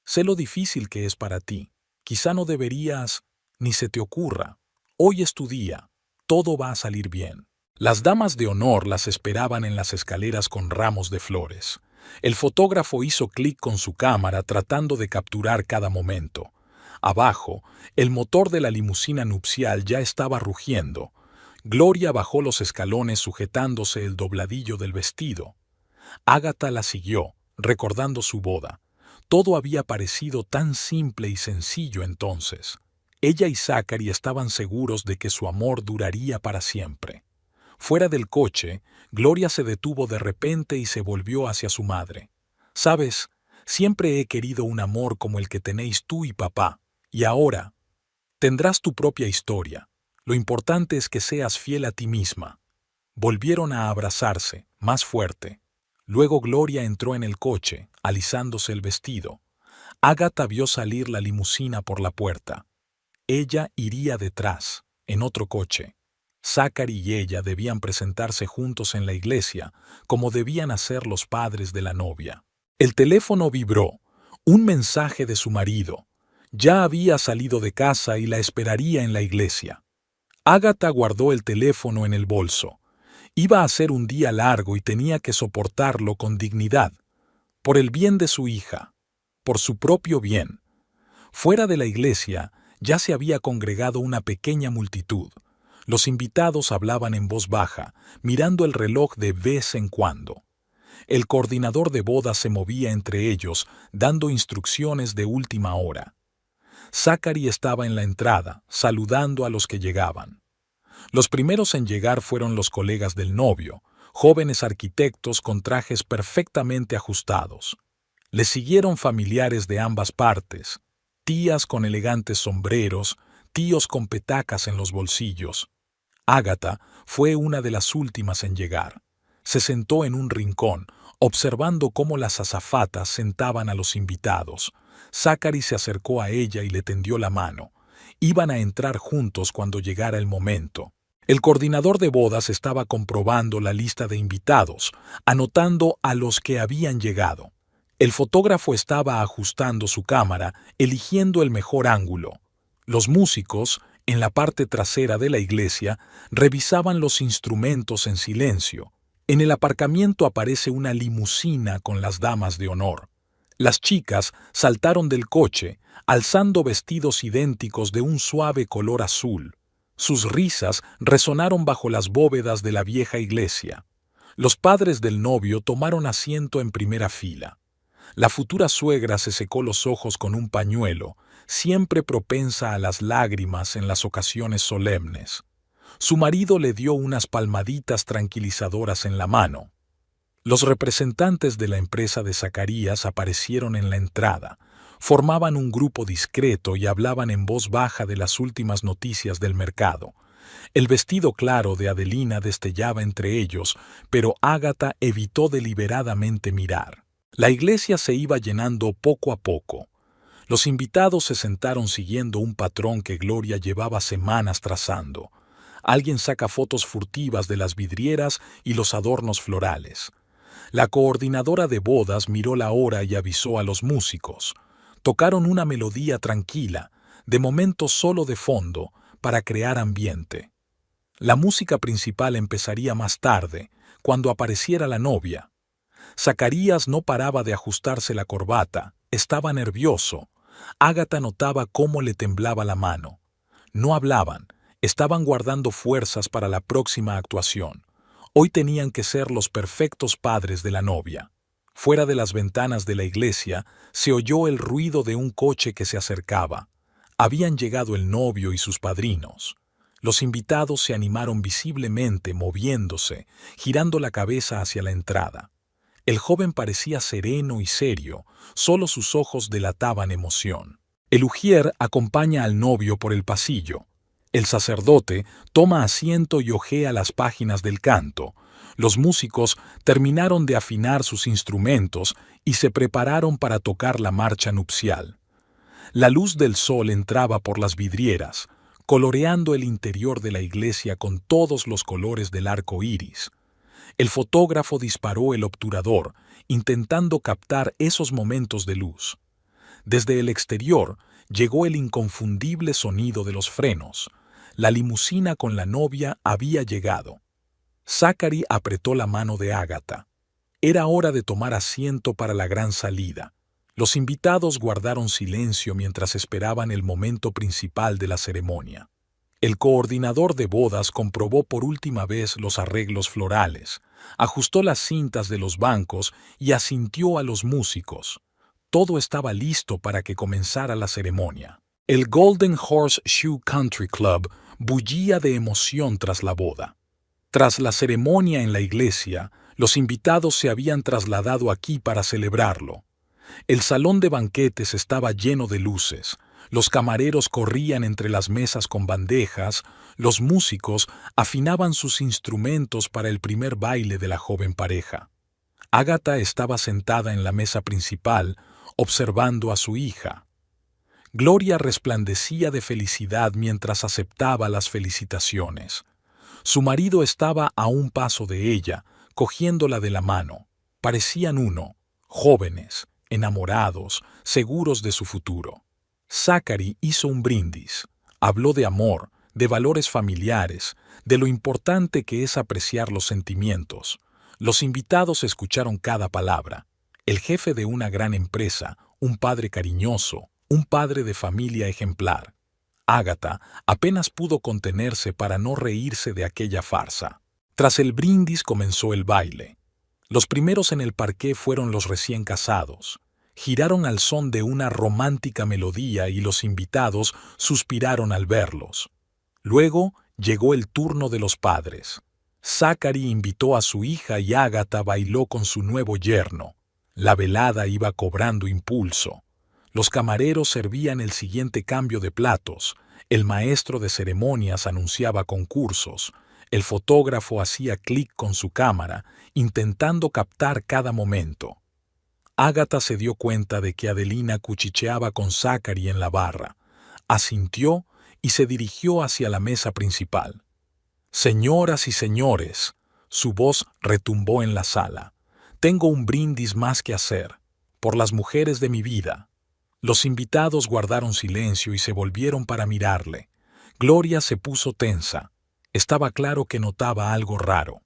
sé lo difícil que es para ti. Quizá no deberías, ni se te ocurra. Hoy es tu día. Todo va a salir bien». Las damas de honor las esperaban en las escaleras con ramos de flores. El fotógrafo hizo clic con su cámara tratando de capturar cada momento. Abajo, el motor de la limusina nupcial ya estaba rugiendo. Gloria bajó los escalones sujetándose el dobladillo del vestido. Ágata la siguió, recordando su boda. Todo había parecido tan simple y sencillo entonces. Ella y Zachary estaban seguros de que su amor duraría para siempre. Fuera del coche, Gloria se detuvo de repente y se volvió hacia su madre. «Sabes, siempre he querido un amor como el que tenéis tú y papá, y ahora tendrás tu propia historia. Lo importante es que seas fiel a ti misma». Volvieron a abrazarse, más fuerte. Luego Gloria entró en el coche, alisándose el vestido. Ágata vio salir la limusina por la puerta. Ella iría detrás, en otro coche. Zachary y ella debían presentarse juntos en la iglesia, como debían hacer los padres de la novia. El teléfono vibró. Un mensaje de su marido. Ya había salido de casa y la esperaría en la iglesia. Ágata guardó el teléfono en el bolso. Iba a ser un día largo y tenía que soportarlo con dignidad. Por el bien de su hija. Por su propio bien. Fuera de la iglesia ya se había congregado una pequeña multitud. Los invitados hablaban en voz baja, mirando el reloj de vez en cuando. El coordinador de bodas se movía entre ellos, dando instrucciones de última hora. Zachary estaba en la entrada, saludando a los que llegaban. Los primeros en llegar fueron los colegas del novio, jóvenes arquitectos con trajes perfectamente ajustados. Le siguieron familiares de ambas partes, tías con elegantes sombreros, tíos con petacas en los bolsillos. Ágata fue una de las últimas en llegar. Se sentó en un rincón, observando cómo las azafatas sentaban a los invitados. Zachary se acercó a ella y le tendió la mano. Iban a entrar juntos cuando llegara el momento. El coordinador de bodas estaba comprobando la lista de invitados, anotando a los que habían llegado. El fotógrafo estaba ajustando su cámara, eligiendo el mejor ángulo. Los músicos, en la parte trasera de la iglesia, revisaban los instrumentos en silencio. En el aparcamiento aparece una limusina con las damas de honor. Las chicas saltaron del coche, alzando vestidos idénticos de un suave color azul. Sus risas resonaron bajo las bóvedas de la vieja iglesia. Los padres del novio tomaron asiento en primera fila. La futura suegra se secó los ojos con un pañuelo, siempre propensa a las lágrimas en las ocasiones solemnes. Su marido le dio unas palmaditas tranquilizadoras en la mano. Los representantes de la empresa de Zacarías aparecieron en la entrada. Formaban un grupo discreto y hablaban en voz baja de las últimas noticias del mercado. El vestido claro de Adelina destellaba entre ellos, pero Ágata evitó deliberadamente mirar. La iglesia se iba llenando poco a poco. Los invitados se sentaron siguiendo un patrón que Gloria llevaba semanas trazando. Alguien saca fotos furtivas de las vidrieras y los adornos florales. La coordinadora de bodas miró la hora y avisó a los músicos. Tocaron una melodía tranquila, de momento solo de fondo, para crear ambiente. La música principal empezaría más tarde, cuando apareciera la novia. Zacarías no paraba de ajustarse la corbata, estaba nervioso. Ágata notaba cómo le temblaba la mano. No hablaban, estaban guardando fuerzas para la próxima actuación. Hoy tenían que ser los perfectos padres de la novia. Fuera de las ventanas de la iglesia se oyó el ruido de un coche que se acercaba. Habían llegado el novio y sus padrinos. Los invitados se animaron visiblemente, moviéndose, girando la cabeza hacia la entrada. El joven parecía sereno y serio, solo sus ojos delataban emoción. El ujier acompaña al novio por el pasillo. El sacerdote toma asiento y hojea las páginas del canto. Los músicos terminaron de afinar sus instrumentos y se prepararon para tocar la marcha nupcial. La luz del sol entraba por las vidrieras, coloreando el interior de la iglesia con todos los colores del arco iris. El fotógrafo disparó el obturador, intentando captar esos momentos de luz. Desde el exterior llegó el inconfundible sonido de los frenos. La limusina con la novia había llegado. Zachary apretó la mano de Ágata. Era hora de tomar asiento para la gran salida. Los invitados guardaron silencio mientras esperaban el momento principal de la ceremonia. El coordinador de bodas comprobó por última vez los arreglos florales, ajustó las cintas de los bancos y asintió a los músicos. Todo estaba listo para que comenzara la ceremonia. El Golden Horseshoe Country Club bullía de emoción tras la boda. Tras la ceremonia en la iglesia, los invitados se habían trasladado aquí para celebrarlo. El salón de banquetes estaba lleno de luces. Los camareros corrían entre las mesas con bandejas, los músicos afinaban sus instrumentos para el primer baile de la joven pareja. Ágata estaba sentada en la mesa principal, observando a su hija. Gloria resplandecía de felicidad mientras aceptaba las felicitaciones. Su marido estaba a un paso de ella, cogiéndola de la mano. Parecían uno, jóvenes, enamorados, seguros de su futuro. Zachary hizo un brindis. Habló de amor, de valores familiares, de lo importante que es apreciar los sentimientos. Los invitados escucharon cada palabra. El jefe de una gran empresa, un padre cariñoso, un padre de familia ejemplar. Ágata apenas pudo contenerse para no reírse de aquella farsa. Tras el brindis comenzó el baile. Los primeros en el parqué fueron los recién casados. Giraron al son de una romántica melodía y los invitados suspiraron al verlos. Luego llegó el turno de los padres. Zachary invitó a su hija y Ágata bailó con su nuevo yerno. La velada iba cobrando impulso. Los camareros servían el siguiente cambio de platos. El maestro de ceremonias anunciaba concursos. El fotógrafo hacía clic con su cámara, intentando captar cada momento. Ágata se dio cuenta de que Adelina cuchicheaba con Zachary en la barra. Asintió y se dirigió hacia la mesa principal. «Señoras y señores», su voz retumbó en la sala, «tengo un brindis más que hacer, por las mujeres de mi vida». Los invitados guardaron silencio y se volvieron para mirarle. Gloria se puso tensa. Estaba claro que notaba algo raro.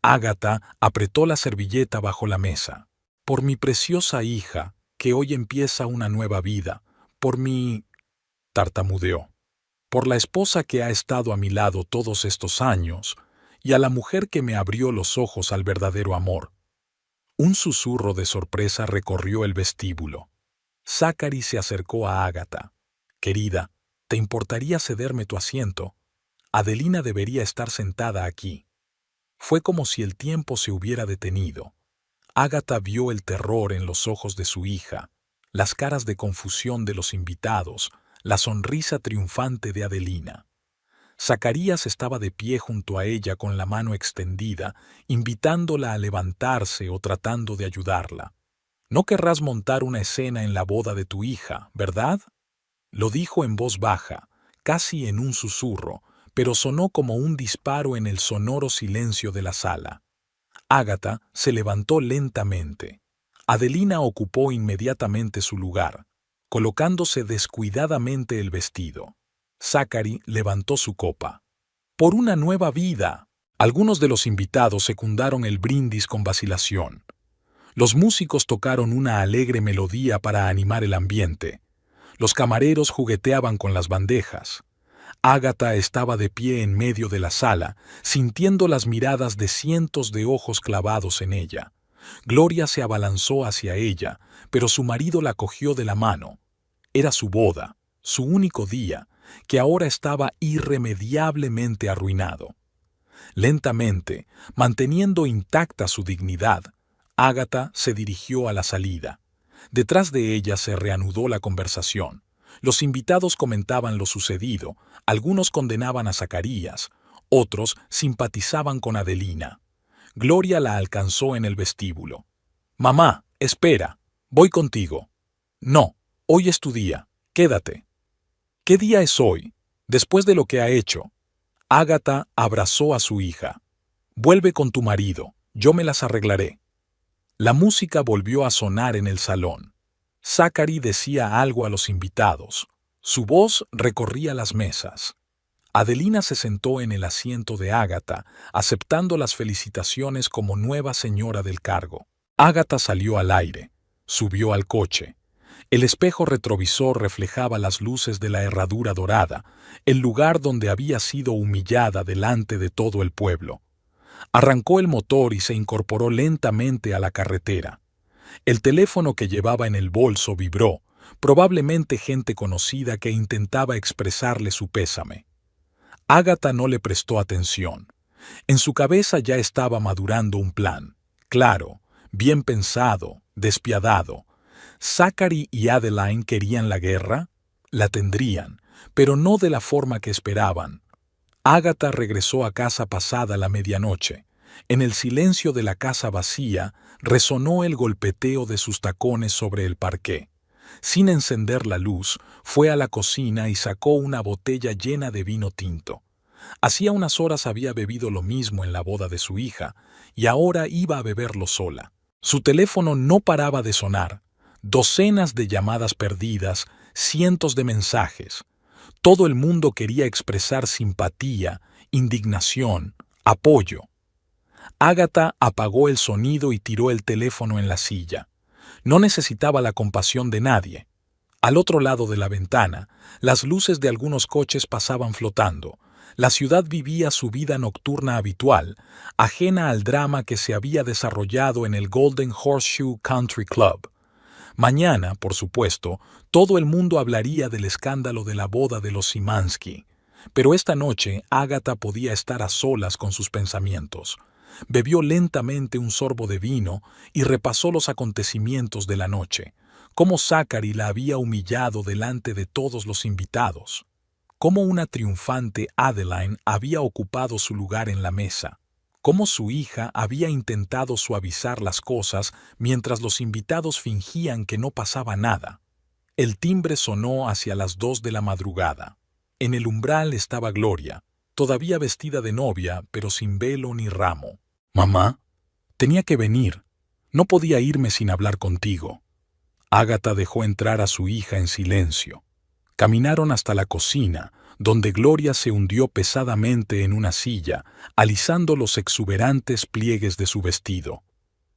Ágata apretó la servilleta bajo la mesa. «Por mi preciosa hija, que hoy empieza una nueva vida, por mi...» tartamudeó. «Por la esposa que ha estado a mi lado todos estos años, y a la mujer que me abrió los ojos al verdadero amor». Un susurro de sorpresa recorrió el vestíbulo. Zachary se acercó a Ágata. «Querida, ¿te importaría cederme tu asiento? Adelina debería estar sentada aquí». Fue como si el tiempo se hubiera detenido. Ágata vio el terror en los ojos de su hija, las caras de confusión de los invitados, la sonrisa triunfante de Adelina. Zacarías estaba de pie junto a ella con la mano extendida, invitándola a levantarse o tratando de ayudarla. «No querrás montar una escena en la boda de tu hija, ¿verdad?», lo dijo en voz baja, casi en un susurro, pero sonó como un disparo en el sonoro silencio de la sala. Ágata se levantó lentamente. Adelina ocupó inmediatamente su lugar. colocándose descuidadamente el vestido. Zachary levantó su copa. ¡Por una nueva vida! Algunos de los invitados secundaron el brindis con vacilación. Los músicos tocaron una alegre melodía para animar el ambiente. Los camareros jugueteaban con las bandejas. Agatha estaba de pie en medio de la sala, sintiendo las miradas de cientos de ojos clavados en ella. Gloria se abalanzó hacia ella, pero su marido la cogió de la mano. Era su boda, su único día, que ahora estaba irremediablemente arruinado. Lentamente, manteniendo intacta su dignidad, Agatha se dirigió a la salida. Detrás de ella se reanudó la conversación. Los invitados comentaban lo sucedido, algunos condenaban a Zacarías, otros simpatizaban con Adelina. Gloria la alcanzó en el vestíbulo. «Mamá, espera, voy contigo». «No, hoy es tu día, quédate». «¿Qué día es hoy? Después de lo que ha hecho». Agatha abrazó a su hija. «Vuelve con tu marido, yo me las arreglaré». La música volvió a sonar en el salón. Zachary decía algo a los invitados. Su voz recorría las mesas. Adelina se sentó en el asiento de Agatha, aceptando las felicitaciones como nueva señora del cargo. Agatha salió al aire, subió al coche. El espejo retrovisor reflejaba las luces de la herradura dorada, el lugar donde había sido humillada delante de todo el pueblo. Arrancó el motor y se incorporó lentamente a la carretera. El teléfono que llevaba en el bolso vibró, probablemente gente conocida que intentaba expresarle su pésame. Agatha no le prestó atención. En su cabeza ya estaba madurando un plan, claro, bien pensado, despiadado. ¿Zachary y Adeline querían la guerra? La tendrían, pero no de la forma que esperaban. Agatha regresó a casa pasada la medianoche. En el silencio de la casa vacía resonó el golpeteo de sus tacones sobre el parqué. Sin encender la luz, fue a la cocina y sacó una botella llena de vino tinto. Hacía unas horas había bebido lo mismo en la boda de su hija, y ahora iba a beberlo sola. Su teléfono no paraba de sonar. Docenas de llamadas perdidas, cientos de mensajes. Todo el mundo quería expresar simpatía, indignación, apoyo. Agatha apagó el sonido y tiró el teléfono en la silla. No necesitaba la compasión de nadie. Al otro lado de la ventana, las luces de algunos coches pasaban flotando. La ciudad vivía su vida nocturna habitual, ajena al drama que se había desarrollado en el Golden Horseshoe Country Club. Mañana, por supuesto, todo el mundo hablaría del escándalo de la boda de los Szymanski. Pero esta noche Agatha podía estar a solas con sus pensamientos. Bebió lentamente un sorbo de vino y repasó los acontecimientos de la noche. Cómo Zachary la había humillado delante de todos los invitados. Cómo una triunfante Adeline había ocupado su lugar en la mesa. Cómo su hija había intentado suavizar las cosas mientras los invitados fingían que no pasaba nada. El timbre sonó hacia las 2 de la madrugada. En el umbral estaba Gloria, todavía vestida de novia, pero sin velo ni ramo. «Mamá, tenía que venir. No podía irme sin hablar contigo». Agatha dejó entrar a su hija en silencio. Caminaron hasta la cocina, donde Gloria se hundió pesadamente en una silla, alisando los exuberantes pliegues de su vestido.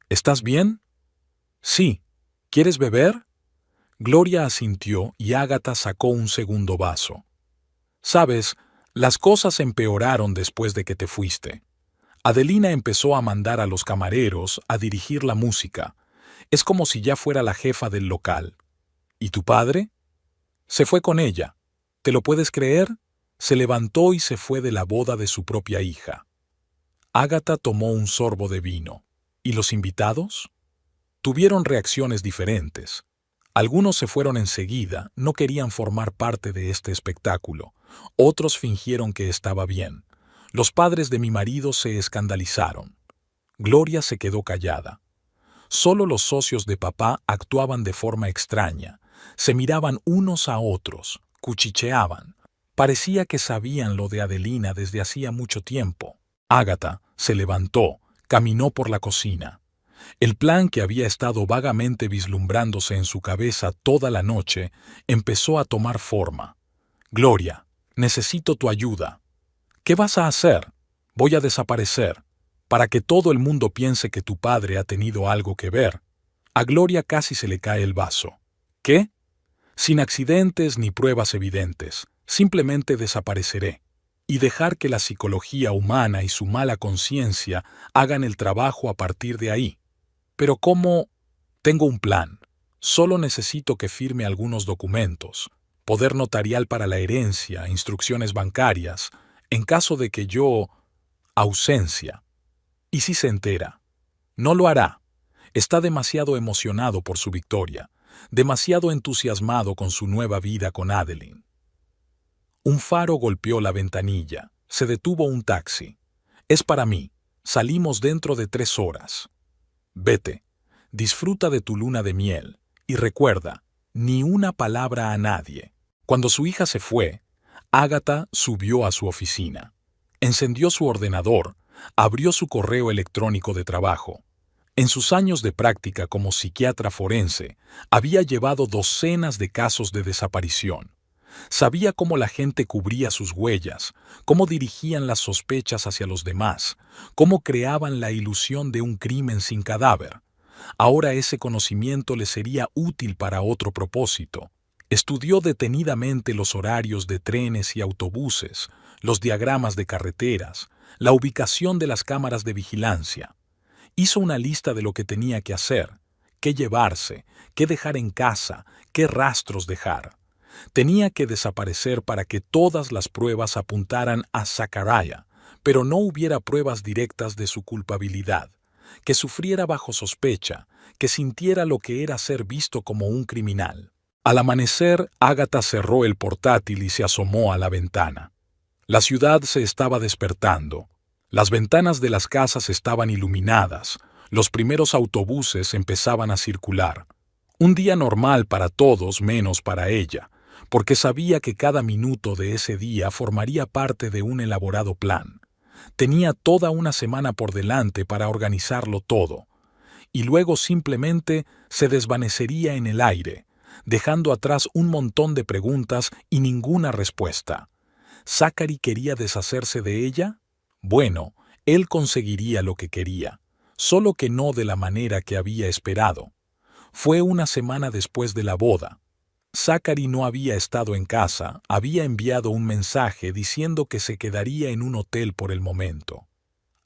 «¿Estás bien?» «Sí. ¿Quieres beber?» Gloria asintió y Agatha sacó un segundo vaso. «Sabes, las cosas empeoraron después de que te fuiste». Adelina empezó a mandar a los camareros a dirigir la música. Es como si ya fuera la jefa del local. ¿Y tu padre? Se fue con ella. ¿Te lo puedes creer? Se levantó y se fue de la boda de su propia hija. Agatha tomó un sorbo de vino. ¿Y los invitados? Tuvieron reacciones diferentes. Algunos se fueron enseguida, no querían formar parte de este espectáculo. Otros fingieron que estaba bien. Los padres de mi marido se escandalizaron. Gloria se quedó callada. Solo los socios de papá actuaban de forma extraña. Se miraban unos a otros, cuchicheaban. Parecía que sabían lo de Adelina desde hacía mucho tiempo. Agatha se levantó, caminó por la cocina. El plan que había estado vagamente vislumbrándose en su cabeza toda la noche empezó a tomar forma. Gloria, necesito tu ayuda. ¿Qué vas a hacer? Voy a desaparecer, para que todo el mundo piense que tu padre ha tenido algo que ver. A Gloria casi se le cae el vaso. ¿Qué? Sin accidentes ni pruebas evidentes, simplemente desapareceré y dejar que la psicología humana y su mala conciencia hagan el trabajo a partir de ahí. Pero ¿cómo? Tengo un plan. Solo necesito que firme algunos documentos, poder notarial para la herencia, instrucciones bancarias, en caso de que yo... ausencia. ¿Y si se entera? No lo hará. Está demasiado emocionado por su victoria, demasiado entusiasmado con su nueva vida con Adeline. Un faro golpeó la ventanilla. Se detuvo un taxi. Es para mí. Salimos dentro de 3 horas. Vete. Disfruta de tu luna de miel. Y recuerda, ni una palabra a nadie. Cuando su hija se fue, Ágata subió a su oficina. Encendió su ordenador, abrió su correo electrónico de trabajo. En sus años de práctica como psiquiatra forense, había llevado docenas de casos de desaparición. Sabía cómo la gente cubría sus huellas, cómo dirigían las sospechas hacia los demás, cómo creaban la ilusión de un crimen sin cadáver. Ahora ese conocimiento le sería útil para otro propósito. Estudió detenidamente los horarios de trenes y autobuses, los diagramas de carreteras, la ubicación de las cámaras de vigilancia. Hizo una lista de lo que tenía que hacer, qué llevarse, qué dejar en casa, qué rastros dejar. Tenía que desaparecer para que todas las pruebas apuntaran a Zachariah, pero no hubiera pruebas directas de su culpabilidad, que sufriera bajo sospecha, que sintiera lo que era ser visto como un criminal. Al amanecer, Ágata cerró el portátil y se asomó a la ventana. La ciudad se estaba despertando. Las ventanas de las casas estaban iluminadas, los primeros autobuses empezaban a circular. Un día normal para todos menos para ella, porque sabía que cada minuto de ese día formaría parte de un elaborado plan. Tenía toda una semana por delante para organizarlo todo, y luego simplemente se desvanecería en el aire, dejando atrás un montón de preguntas y ninguna respuesta. ¿Zachary quería deshacerse de ella? Bueno, él conseguiría lo que quería, solo que no de la manera que había esperado. Fue una semana después de la boda. Zachary no había estado en casa, había enviado un mensaje diciendo que se quedaría en un hotel por el momento.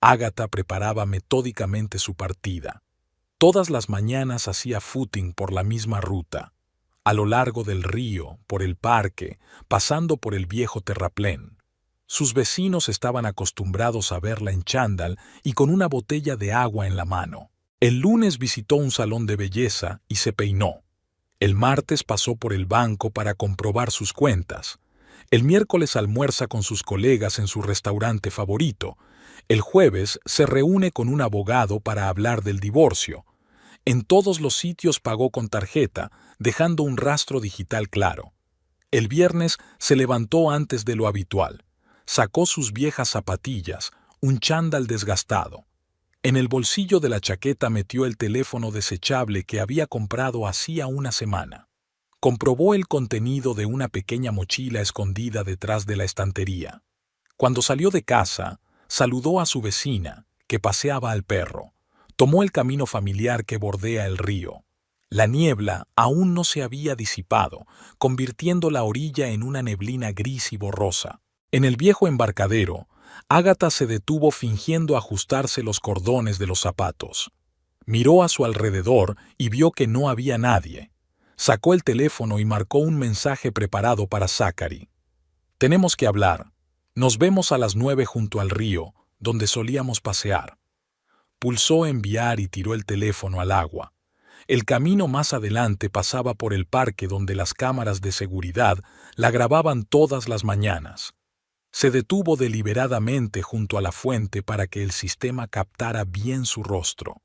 Ágata preparaba metódicamente su partida. Todas las mañanas hacía footing por la misma ruta, a lo largo del río, por el parque, pasando por el viejo terraplén. Sus vecinos estaban acostumbrados a verla en chándal y con una botella de agua en la mano. El lunes visitó un salón de belleza y se peinó. El martes pasó por el banco para comprobar sus cuentas. El miércoles almuerza con sus colegas en su restaurante favorito. El jueves se reúne con un abogado para hablar del divorcio. En todos los sitios pagó con tarjeta, dejando un rastro digital claro. El viernes se levantó antes de lo habitual. Sacó sus viejas zapatillas, un chándal desgastado. En el bolsillo de la chaqueta metió el teléfono desechable que había comprado hacía una semana. Comprobó el contenido de una pequeña mochila escondida detrás de la estantería. Cuando salió de casa, saludó a su vecina, que paseaba al perro. Tomó el camino familiar que bordea el río. La niebla aún no se había disipado, convirtiendo la orilla en una neblina gris y borrosa. En el viejo embarcadero, Ágata se detuvo fingiendo ajustarse los cordones de los zapatos. Miró a su alrededor y vio que no había nadie. Sacó el teléfono y marcó un mensaje preparado para Zachary. «Tenemos que hablar. Nos vemos a las 9 junto al río, donde solíamos pasear». Pulsó enviar y tiró el teléfono al agua. El camino más adelante pasaba por el parque donde las cámaras de seguridad la grababan todas las mañanas. Se detuvo deliberadamente junto a la fuente para que el sistema captara bien su rostro.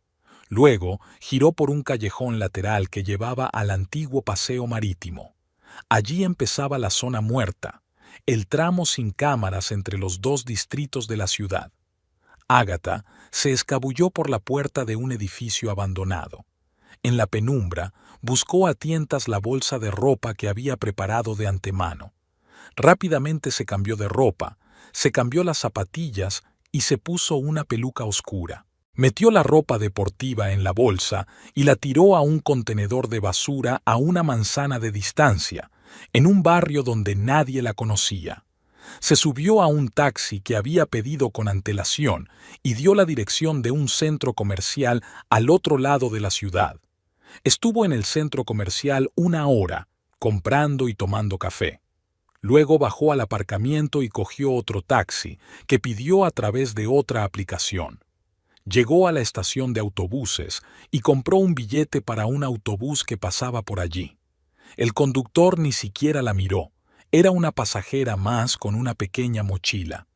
Luego giró por un callejón lateral que llevaba al antiguo paseo marítimo. Allí empezaba la zona muerta, el tramo sin cámaras entre los 2 distritos de la ciudad. Ágata se escabulló por la puerta de un edificio abandonado. En la penumbra, buscó a tientas la bolsa de ropa que había preparado de antemano. Rápidamente se cambió de ropa, se cambió las zapatillas y se puso una peluca oscura. Metió la ropa deportiva en la bolsa y la tiró a un contenedor de basura a una manzana de distancia, en un barrio donde nadie la conocía. Se subió a un taxi que había pedido con antelación y dio la dirección de un centro comercial al otro lado de la ciudad. Estuvo en el centro comercial 1 hora, comprando y tomando café. Luego bajó al aparcamiento y cogió otro taxi, que pidió a través de otra aplicación. Llegó a la estación de autobuses y compró un billete para un autobús que pasaba por allí. El conductor ni siquiera la miró. Era una pasajera más con una pequeña mochila.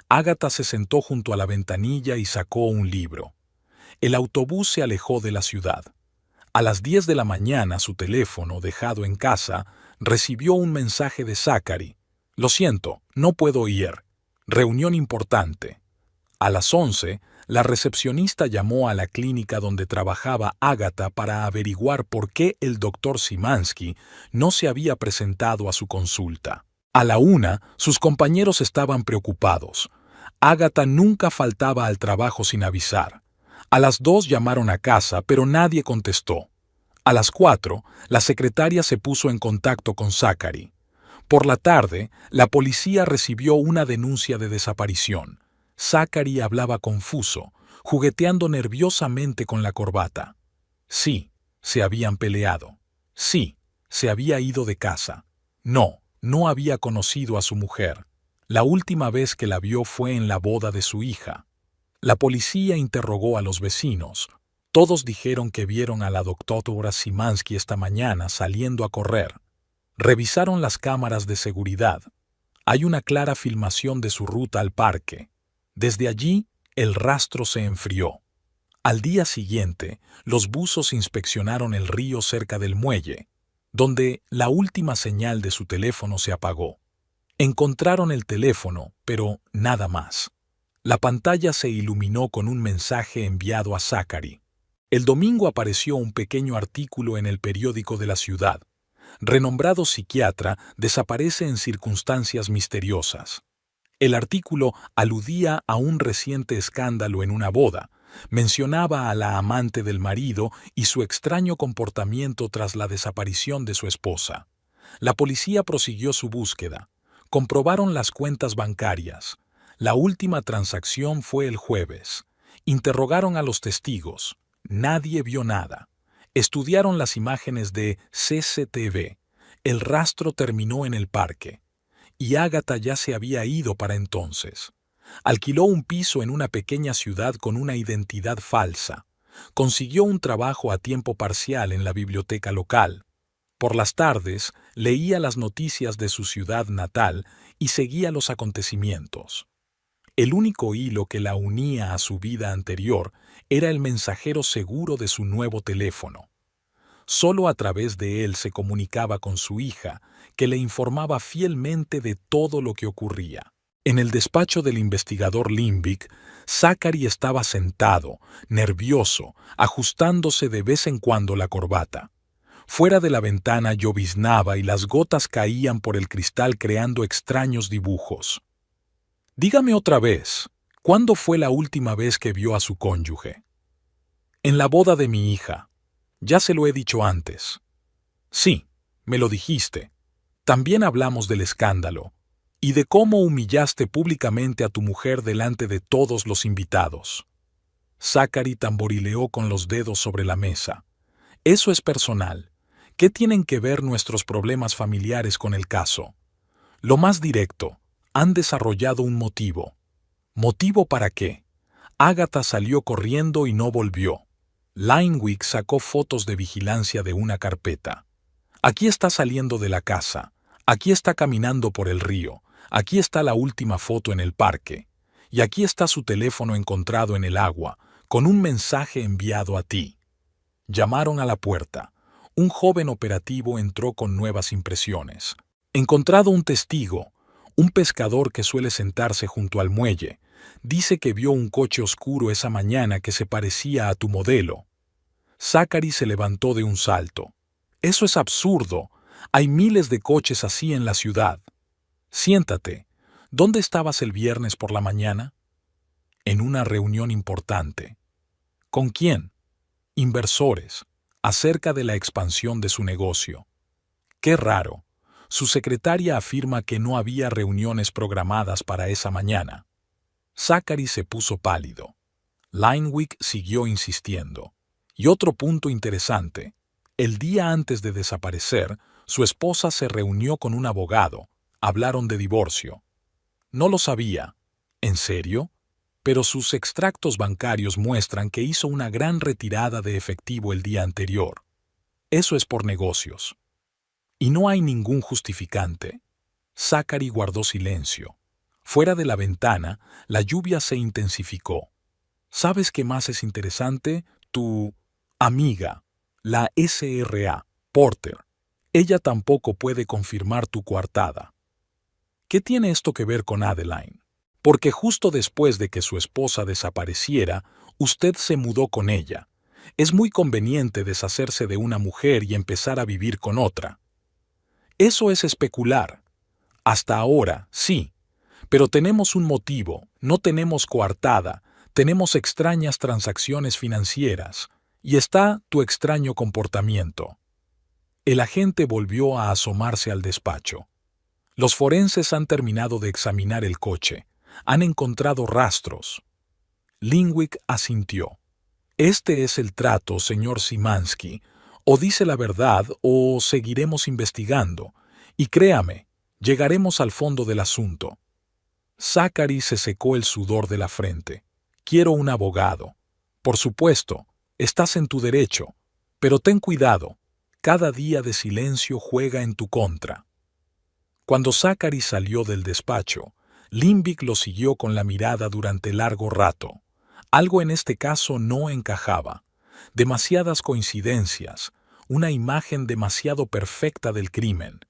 Ágata se sentó junto a la ventanilla y sacó un libro. El autobús se alejó de la ciudad. A las 10 de la mañana su teléfono, dejado en casa, recibió un mensaje de Zachary. «Lo siento, no puedo ir. Reunión importante». A las 11, la recepcionista llamó a la clínica donde trabajaba Ágata para averiguar por qué el doctor Szymanski no se había presentado a su consulta. A la 1, sus compañeros estaban preocupados. Ágata nunca faltaba al trabajo sin avisar. A las 2 llamaron a casa, pero nadie contestó. A las 4, la secretaria se puso en contacto con Zachary. Por la tarde, la policía recibió una denuncia de desaparición. Zachary hablaba confuso, jugueteando nerviosamente con la corbata. Sí, se habían peleado. Sí, se había ido de casa. No, no había conocido a su mujer. La última vez que la vio fue en la boda de su hija. La policía interrogó a los vecinos. Todos dijeron que vieron a la doctora Szymanski esta mañana saliendo a correr. Revisaron las cámaras de seguridad. Hay una clara filmación de su ruta al parque. Desde allí, el rastro se enfrió. Al día siguiente, los buzos inspeccionaron el río cerca del muelle, donde la última señal de su teléfono se apagó. Encontraron el teléfono, pero nada más. La pantalla se iluminó con un mensaje enviado a Zachary. El domingo apareció un pequeño artículo en el periódico de la ciudad. Renombrado psiquiatra desaparece en circunstancias misteriosas. El artículo aludía a un reciente escándalo en una boda, mencionaba a la amante del marido y su extraño comportamiento tras la desaparición de su esposa. La policía prosiguió su búsqueda. Comprobaron las cuentas bancarias. La última transacción fue el jueves. Interrogaron a los testigos. Nadie vio nada. Estudiaron las imágenes de CCTV. El rastro terminó en el parque. Y Ágata ya se había ido para entonces. Alquiló un piso en una pequeña ciudad con una identidad falsa. Consiguió un trabajo a tiempo parcial en la biblioteca local. Por las tardes, leía las noticias de su ciudad natal y seguía los acontecimientos. El único hilo que la unía a su vida anterior era el mensajero seguro de su nuevo teléfono. Solo a través de él se comunicaba con su hija, que le informaba fielmente de todo lo que ocurría. En el despacho del investigador Limbic, Zachary estaba sentado, nervioso, ajustándose de vez en cuando la corbata. Fuera de la ventana lloviznaba y las gotas caían por el cristal creando extraños dibujos. «Dígame otra vez, ¿cuándo fue la última vez que vio a su cónyuge?» «En la boda de mi hija. Ya se lo he dicho antes». «Sí, me lo dijiste. También hablamos del escándalo y de cómo humillaste públicamente a tu mujer delante de todos los invitados». Zachary tamborileó con los dedos sobre la mesa. «Eso es personal. ¿Qué tienen que ver nuestros problemas familiares con el caso? Lo más directo, han desarrollado un motivo». «¿Motivo para qué?» Ágata salió corriendo y no volvió. Linewick sacó fotos de vigilancia de una carpeta. «Aquí está saliendo de la casa. Aquí está caminando por el río. Aquí está la última foto en el parque. Y aquí está su teléfono encontrado en el agua, con un mensaje enviado a ti». Llamaron a la puerta. Un joven operativo entró con nuevas impresiones. Encontrado un testigo, un pescador que suele sentarse junto al muelle, Dice que vio un coche oscuro esa mañana que se parecía a tu modelo. Zachary se levantó de un salto. Eso es absurdo. Hay miles de coches así en la ciudad. Siéntate. ¿Dónde estabas el viernes por la mañana? En una reunión importante. ¿Con quién? Inversores, acerca de la expansión de su negocio. Qué raro. Su secretaria afirma que no había reuniones programadas para esa mañana. Zachary se puso pálido. Linwick siguió insistiendo. Y otro punto interesante. El día antes de desaparecer, su esposa se reunió con un abogado. Hablaron de divorcio. No lo sabía. ¿En serio? Pero sus extractos bancarios muestran que hizo una gran retirada de efectivo el día anterior. Eso es por negocios. Y no hay ningún justificante. Zachary guardó silencio. Fuera de la ventana, la lluvia se intensificó. ¿Sabes qué más es interesante? Tu amiga, la SRA, Porter. Ella tampoco puede confirmar tu coartada. ¿Qué tiene esto que ver con Adeline? Porque justo después de que su esposa desapareciera, usted se mudó con ella. Es muy conveniente deshacerse de una mujer y empezar a vivir con otra. Eso es especular. Hasta ahora, sí. Pero tenemos un motivo, no tenemos coartada, tenemos extrañas transacciones financieras, y está tu extraño comportamiento. El agente volvió a asomarse al despacho. Los forenses han terminado de examinar el coche. Han encontrado rastros. Linwick asintió. Este es el trato, señor Szymanski. O dice la verdad o seguiremos investigando. Y créame, llegaremos al fondo del asunto. Zachary se secó el sudor de la frente. Quiero un abogado. Por supuesto, estás en tu derecho. Pero ten cuidado. Cada día de silencio juega en tu contra. Cuando Zachary salió del despacho, Linwick lo siguió con la mirada durante largo rato. Algo en este caso no encajaba. Demasiadas coincidencias, una imagen demasiado perfecta del crimen.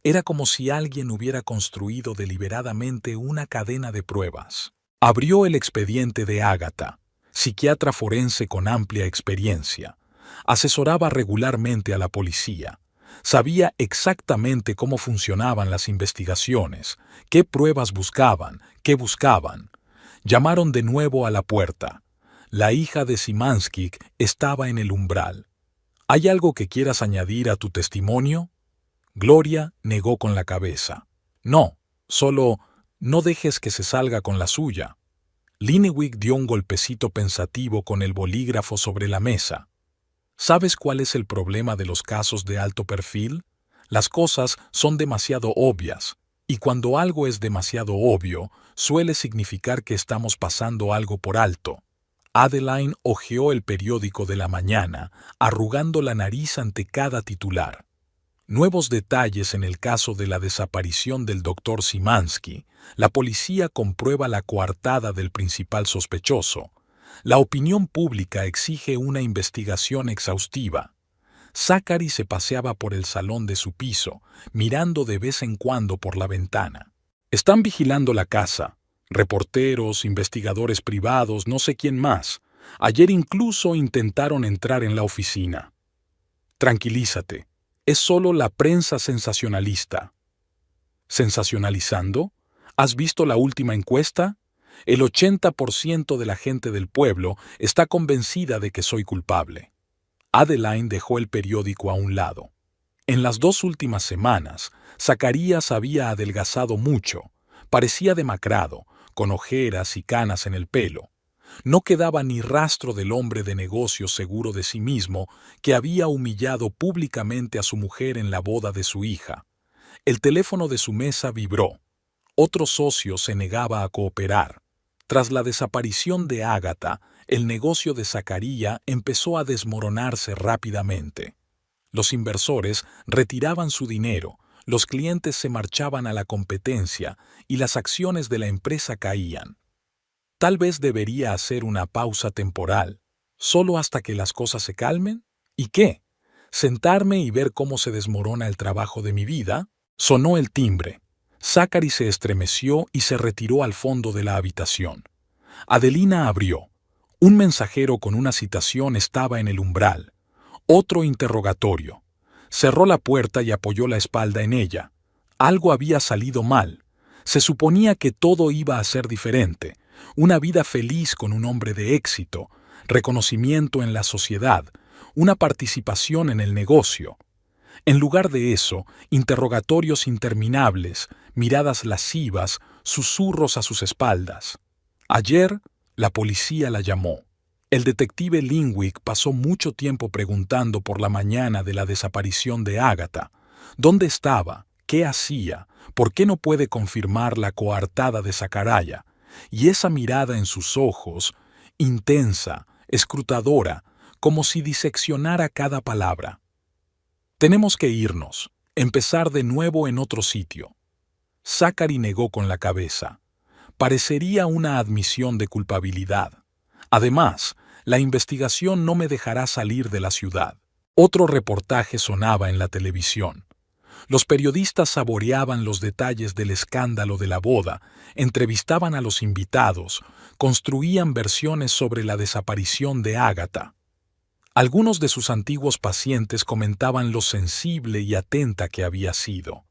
Era como si alguien hubiera construido deliberadamente una cadena de pruebas. Abrió el expediente de Agatha, psiquiatra forense con amplia experiencia. Asesoraba regularmente a la policía. Sabía exactamente cómo funcionaban las investigaciones, qué pruebas buscaban, qué buscaban. Llamaron de nuevo a la puerta. La hija de Szymanski estaba en el umbral. ¿Hay algo que quieras añadir a tu testimonio? Gloria negó con la cabeza. No, solo no dejes que se salga con la suya. Linwick dio un golpecito pensativo con el bolígrafo sobre la mesa. ¿Sabes cuál es el problema de los casos de alto perfil? Las cosas son demasiado obvias, y cuando algo es demasiado obvio, suele significar que estamos pasando algo por alto. Adeline hojeó el periódico de la mañana, arrugando la nariz ante cada titular. Nuevos detalles en el caso de la desaparición del Dr. Szymanski. La policía comprueba la coartada del principal sospechoso. La opinión pública exige una investigación exhaustiva. Zachary se paseaba por el salón de su piso, mirando de vez en cuando por la ventana. Están vigilando la casa. Reporteros, investigadores privados, no sé quién más. Ayer incluso intentaron entrar en la oficina. Tranquilízate. Es solo la prensa sensacionalista. ¿Sensacionalizando? ¿Has visto la última encuesta? El 80% de la gente del pueblo está convencida de que soy culpable. Adeline dejó el periódico a un lado. En las 2 últimas semanas, Zacarías había adelgazado mucho. Parecía demacrado, con ojeras y canas en el pelo. No quedaba ni rastro del hombre de negocios seguro de sí mismo que había humillado públicamente a su mujer en la boda de su hija. El teléfono de su mesa vibró. Otro socio se negaba a cooperar. Tras la desaparición de Agatha, el negocio de Zacarías empezó a desmoronarse rápidamente. Los inversores retiraban su dinero, los clientes se marchaban a la competencia y las acciones de la empresa caían. Tal vez debería hacer una pausa temporal, solo hasta que las cosas se calmen. ¿Y qué? ¿Sentarme y ver cómo se desmorona el trabajo de mi vida? Sonó el timbre. Zachary se estremeció y se retiró al fondo de la habitación. Adelina abrió. Un mensajero con una citación estaba en el umbral. Otro interrogatorio. Cerró la puerta y apoyó la espalda en ella. Algo había salido mal. Se suponía que todo iba a ser diferente. Una vida feliz con un hombre de éxito, reconocimiento en la sociedad, una participación en el negocio. En lugar de eso, interrogatorios interminables, miradas lascivas, susurros a sus espaldas. Ayer, la policía la llamó. El detective Linwick pasó mucho tiempo preguntando por la mañana de la desaparición de Ágata. ¿Dónde estaba? ¿Qué hacía? ¿Por qué no puede confirmar la coartada de Zacarías? Y esa mirada en sus ojos, intensa, escrutadora, como si diseccionara cada palabra. Tenemos que irnos, empezar de nuevo en otro sitio. Zachary negó con la cabeza. Parecería una admisión de culpabilidad. Además, la investigación no me dejará salir de la ciudad. Otro reportaje sonaba en la televisión. Los periodistas saboreaban los detalles del escándalo de la boda, entrevistaban a los invitados, construían versiones sobre la desaparición de Ágata. Algunos de sus antiguos pacientes comentaban lo sensible y atenta que había sido.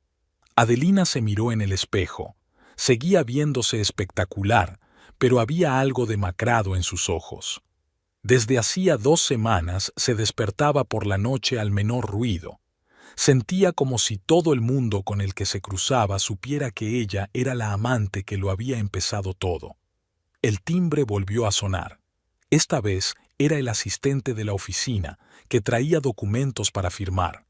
Adelina se miró en el espejo. Seguía viéndose espectacular, pero había algo demacrado en sus ojos. Desde hacía 2 semanas se despertaba por la noche al menor ruido. Sentía como si todo el mundo con el que se cruzaba supiera que ella era la amante que lo había empezado todo. El timbre volvió a sonar. Esta vez era el asistente de la oficina, que traía documentos para firmar.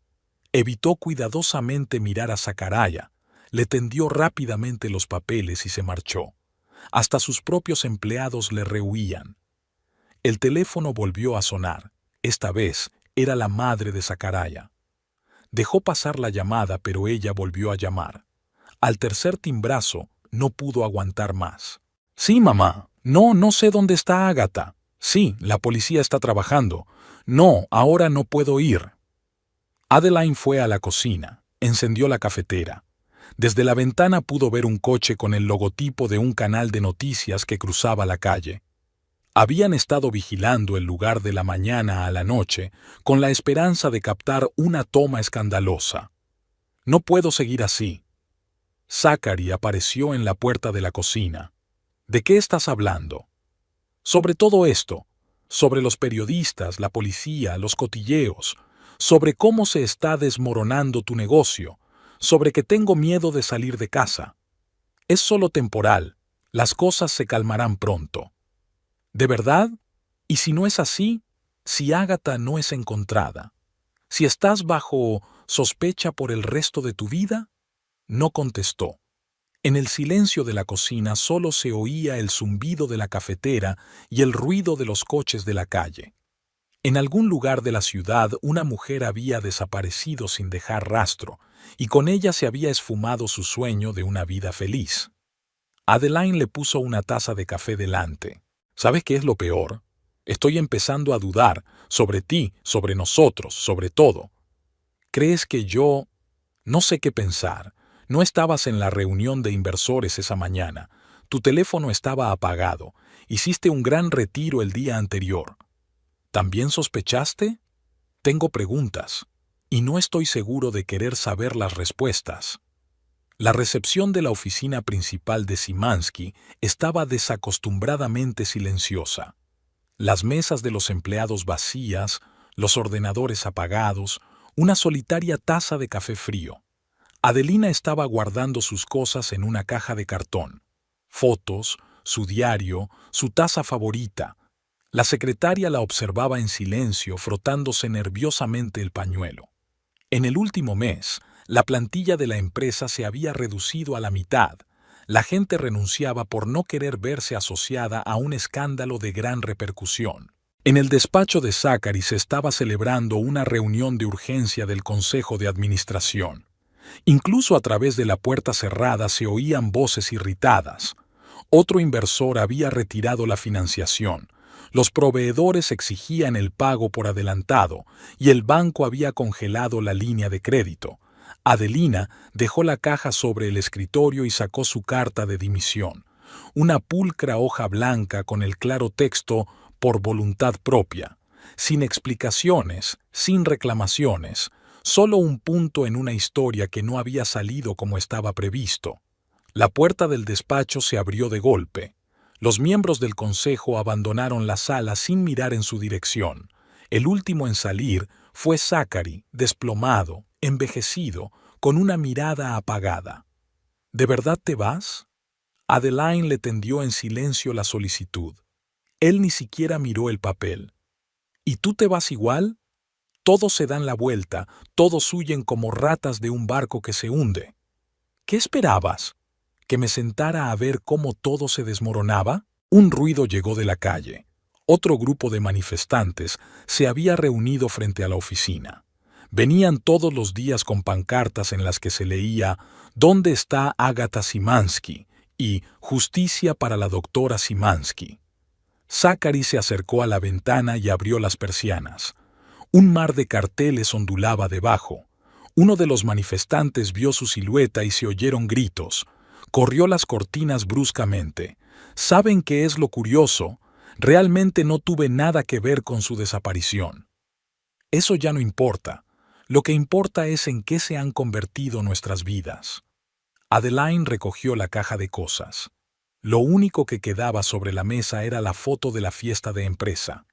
Evitó cuidadosamente mirar a Zacarías, le tendió rápidamente los papeles y se marchó. Hasta sus propios empleados le rehuían. El teléfono volvió a sonar. Esta vez era la madre de Zacarías. Dejó pasar la llamada, pero ella volvió a llamar. Al tercer timbrazo, no pudo aguantar más. «Sí, mamá. No sé dónde está Ágata. Sí, la policía está trabajando. No, ahora no puedo ir». Adeline fue a la cocina, encendió la cafetera. Desde la ventana pudo ver un coche con el logotipo de un canal de noticias que cruzaba la calle. Habían estado vigilando el lugar de la mañana a la noche con la esperanza de captar una toma escandalosa. «No puedo seguir así». Zachary apareció en la puerta de la cocina. «¿De qué estás hablando?» «Sobre todo esto, sobre los periodistas, la policía, los cotilleos, sobre cómo se está desmoronando tu negocio, sobre que tengo miedo de salir de casa. Es solo temporal, las cosas se calmarán pronto». «¿De verdad? ¿Y si no es así? Si Ágata no es encontrada, si estás bajo sospecha por el resto de tu vida?» No contestó. En el silencio de la cocina solo se oía el zumbido de la cafetera y el ruido de los coches de la calle. En algún lugar de la ciudad una mujer había desaparecido sin dejar rastro, y con ella se había esfumado su sueño de una vida feliz. Adeline le puso una taza de café delante. «¿Sabes qué es lo peor? Estoy empezando a dudar sobre ti, sobre nosotros, sobre todo. ¿Crees que yo...?» «No sé qué pensar. No estabas en la reunión de inversores esa mañana. Tu teléfono estaba apagado. Hiciste un gran retiro el día anterior. ¿También sospechaste? Tengo preguntas, y no estoy seguro de querer saber las respuestas». La recepción de la oficina principal de Szymanski estaba desacostumbradamente silenciosa. Las mesas de los empleados vacías, los ordenadores apagados, una solitaria taza de café frío. Adelina estaba guardando sus cosas en una caja de cartón. Fotos, su diario, su taza favorita. La secretaria la observaba en silencio, frotándose nerviosamente el pañuelo. En el último mes, la plantilla de la empresa se había reducido a la mitad. La gente renunciaba por no querer verse asociada a un escándalo de gran repercusión. En el despacho de Zachary se estaba celebrando una reunión de urgencia del Consejo de Administración. Incluso a través de la puerta cerrada se oían voces irritadas. Otro inversor había retirado la financiación. Los proveedores exigían el pago por adelantado y el banco había congelado la línea de crédito. Adelina dejó la caja sobre el escritorio y sacó su carta de dimisión. Una pulcra hoja blanca con el claro texto «por voluntad propia», sin explicaciones, sin reclamaciones, solo un punto en una historia que no había salido como estaba previsto. La puerta del despacho se abrió de golpe. Los miembros del consejo abandonaron la sala sin mirar en su dirección. El último en salir fue Zachary, desplomado, envejecido, con una mirada apagada. ¿De verdad te vas? Adeline le tendió en silencio la solicitud. Él ni siquiera miró el papel. ¿Y tú te vas igual? Todos se dan la vuelta, todos huyen como ratas de un barco que se hunde. ¿Qué esperabas? ¿Que me sentara a ver cómo todo se desmoronaba? Un ruido llegó de la calle. Otro grupo de manifestantes se había reunido frente a la oficina. Venían todos los días con pancartas en las que se leía «¿Dónde está Agatha Szymanski?» y «Justicia para la doctora Szymanski». Zachary se acercó a la ventana y abrió las persianas. Un mar de carteles ondulaba debajo. Uno de los manifestantes vio su silueta y se oyeron gritos. Corrió las cortinas bruscamente. ¿Saben qué es lo curioso? Realmente no tuve nada que ver con su desaparición. Eso ya no importa. Lo que importa es en qué se han convertido nuestras vidas. Adeline recogió la caja de cosas. Lo único que quedaba sobre la mesa era la foto de la fiesta de empresa.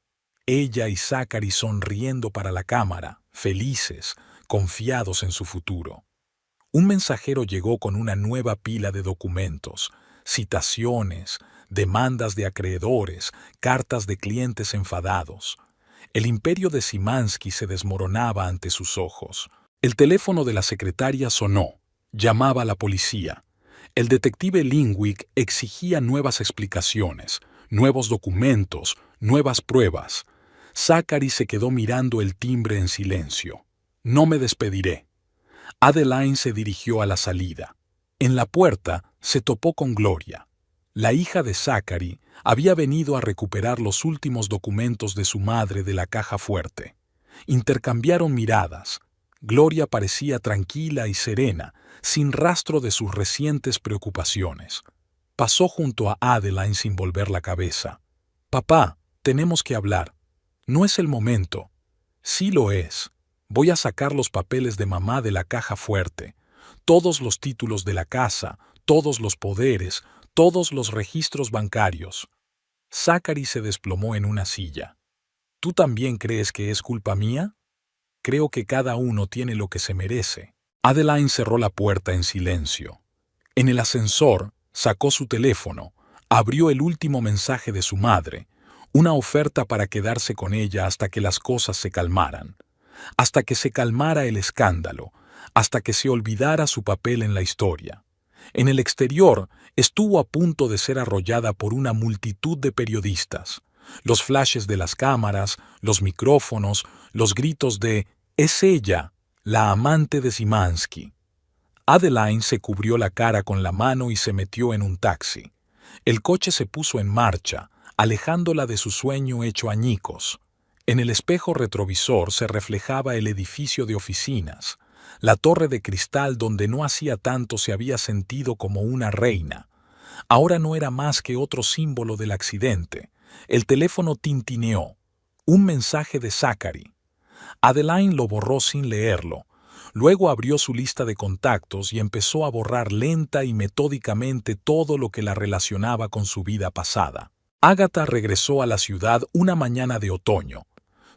Ella y Zachary sonriendo para la cámara, felices, confiados en su futuro. Un mensajero llegó con una nueva pila de documentos, citaciones, demandas de acreedores, cartas de clientes enfadados. El imperio de Szymanski se desmoronaba ante sus ojos. El teléfono de la secretaria sonó. Llamaba a la policía. El detective Lingwick exigía nuevas explicaciones, nuevos documentos, nuevas pruebas. Zachary se quedó mirando el timbre en silencio. No me despediré. Adeline se dirigió a la salida. En la puerta se topó con Gloria. La hija de Zachary había venido a recuperar los últimos documentos de su madre de la caja fuerte. Intercambiaron miradas. Gloria parecía tranquila y serena, sin rastro de sus recientes preocupaciones. Pasó junto a Adeline sin volver la cabeza. «Papá, tenemos que hablar. No es el momento». «Sí lo es. Voy a sacar los papeles de mamá de la caja fuerte. Todos los títulos de la casa, todos los poderes, todos los registros bancarios». Zachary se desplomó en una silla. «¿Tú también crees que es culpa mía? Creo que cada uno tiene lo que se merece». Adeline cerró la puerta en silencio. En el ascensor, sacó su teléfono, abrió el último mensaje de su madre, una oferta para quedarse con ella hasta que las cosas se calmaran, hasta que se calmara el escándalo, hasta que se olvidara su papel en la historia. En el exterior, estuvo a punto de ser arrollada por una multitud de periodistas. Los flashes de las cámaras, los micrófonos, los gritos de «¡Es ella!», la amante de Szymanski. Adeline se cubrió la cara con la mano y se metió en un taxi. El coche se puso en marcha, alejándola de su sueño hecho añicos. En el espejo retrovisor se reflejaba el edificio de oficinas, la torre de cristal donde no hacía tanto se había sentido como una reina. Ahora no era más que otro símbolo del accidente. El teléfono tintineó. Un mensaje de Zachary. Adeline lo borró sin leerlo. Luego abrió su lista de contactos y empezó a borrar lenta y metódicamente todo lo que la relacionaba con su vida pasada. Agatha regresó a la ciudad una mañana de otoño.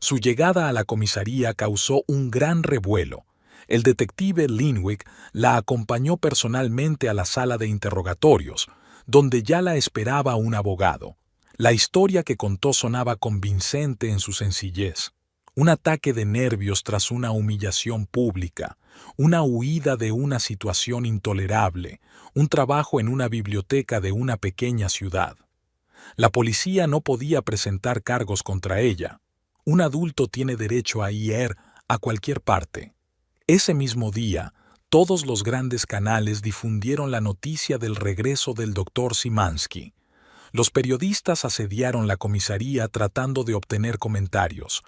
Su llegada a la comisaría causó un gran revuelo. El detective Lingwick la acompañó personalmente a la sala de interrogatorios, donde ya la esperaba un abogado. La historia que contó sonaba convincente en su sencillez. Un ataque de nervios tras una humillación pública, una huida de una situación intolerable, un trabajo en una biblioteca de una pequeña ciudad. La policía no podía presentar cargos contra ella. Un adulto tiene derecho a ir a cualquier parte. Ese mismo día, todos los grandes canales difundieron la noticia del regreso del doctor Szymanski. Los periodistas asediaron la comisaría tratando de obtener comentarios.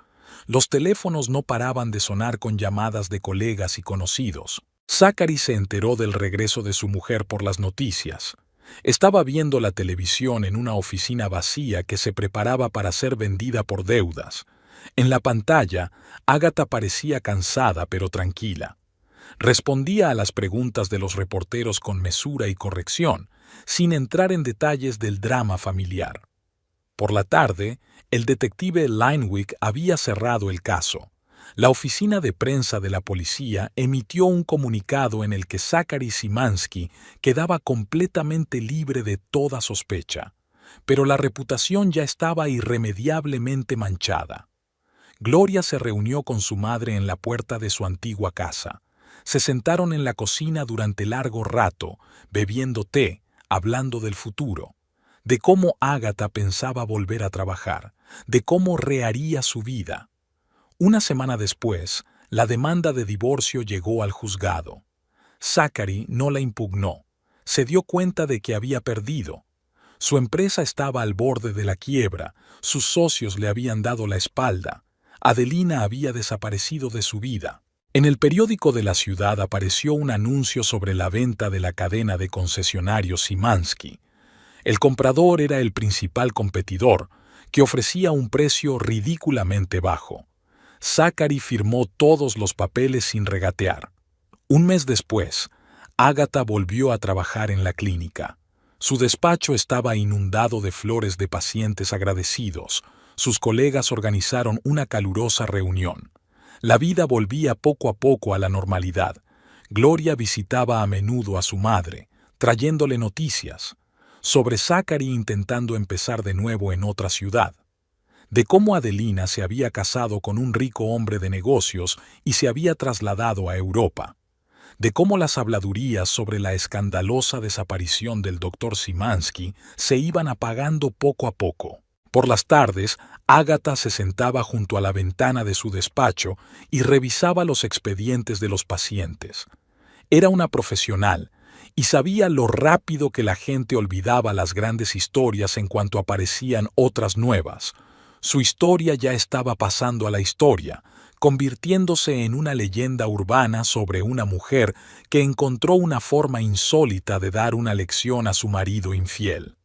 Los teléfonos no paraban de sonar con llamadas de colegas y conocidos. Zachary se enteró del regreso de su mujer por las noticias. Estaba viendo la televisión en una oficina vacía que se preparaba para ser vendida por deudas. En la pantalla, Agatha parecía cansada pero tranquila. Respondía a las preguntas de los reporteros con mesura y corrección, sin entrar en detalles del drama familiar. Por la tarde, el detective Linewick había cerrado el caso. La oficina de prensa de la policía emitió un comunicado en el que Zachary Szymanski quedaba completamente libre de toda sospecha, pero la reputación ya estaba irremediablemente manchada. Gloria se reunió con su madre en la puerta de su antigua casa. Se sentaron en la cocina durante largo rato, bebiendo té, hablando del futuro, de cómo Agatha pensaba volver a trabajar, de cómo reharía su vida. Una semana después, la demanda de divorcio llegó al juzgado. Zachary no la impugnó. Se dio cuenta de que había perdido. Su empresa estaba al borde de la quiebra, sus socios le habían dado la espalda. Adelina había desaparecido de su vida. En el periódico de la ciudad apareció un anuncio sobre la venta de la cadena de concesionarios Szymanski. El comprador era el principal competidor, que ofrecía un precio ridículamente bajo. Zachary firmó todos los papeles sin regatear. Un mes después, Agatha volvió a trabajar en la clínica. Su despacho estaba inundado de flores de pacientes agradecidos. Sus colegas organizaron una calurosa reunión. La vida volvía poco a poco a la normalidad. Gloria visitaba a menudo a su madre, trayéndole noticias sobre Zachary intentando empezar de nuevo en otra ciudad, de cómo Adelina se había casado con un rico hombre de negocios y se había trasladado a Europa, de cómo las habladurías sobre la escandalosa desaparición del doctor Szymanski se iban apagando poco a poco. Por las tardes, Agatha se sentaba junto a la ventana de su despacho y revisaba los expedientes de los pacientes. Era una profesional y sabía lo rápido que la gente olvidaba las grandes historias en cuanto aparecían otras nuevas. Su historia ya estaba pasando a la historia, convirtiéndose en una leyenda urbana sobre una mujer que encontró una forma insólita de dar una lección a su marido infiel.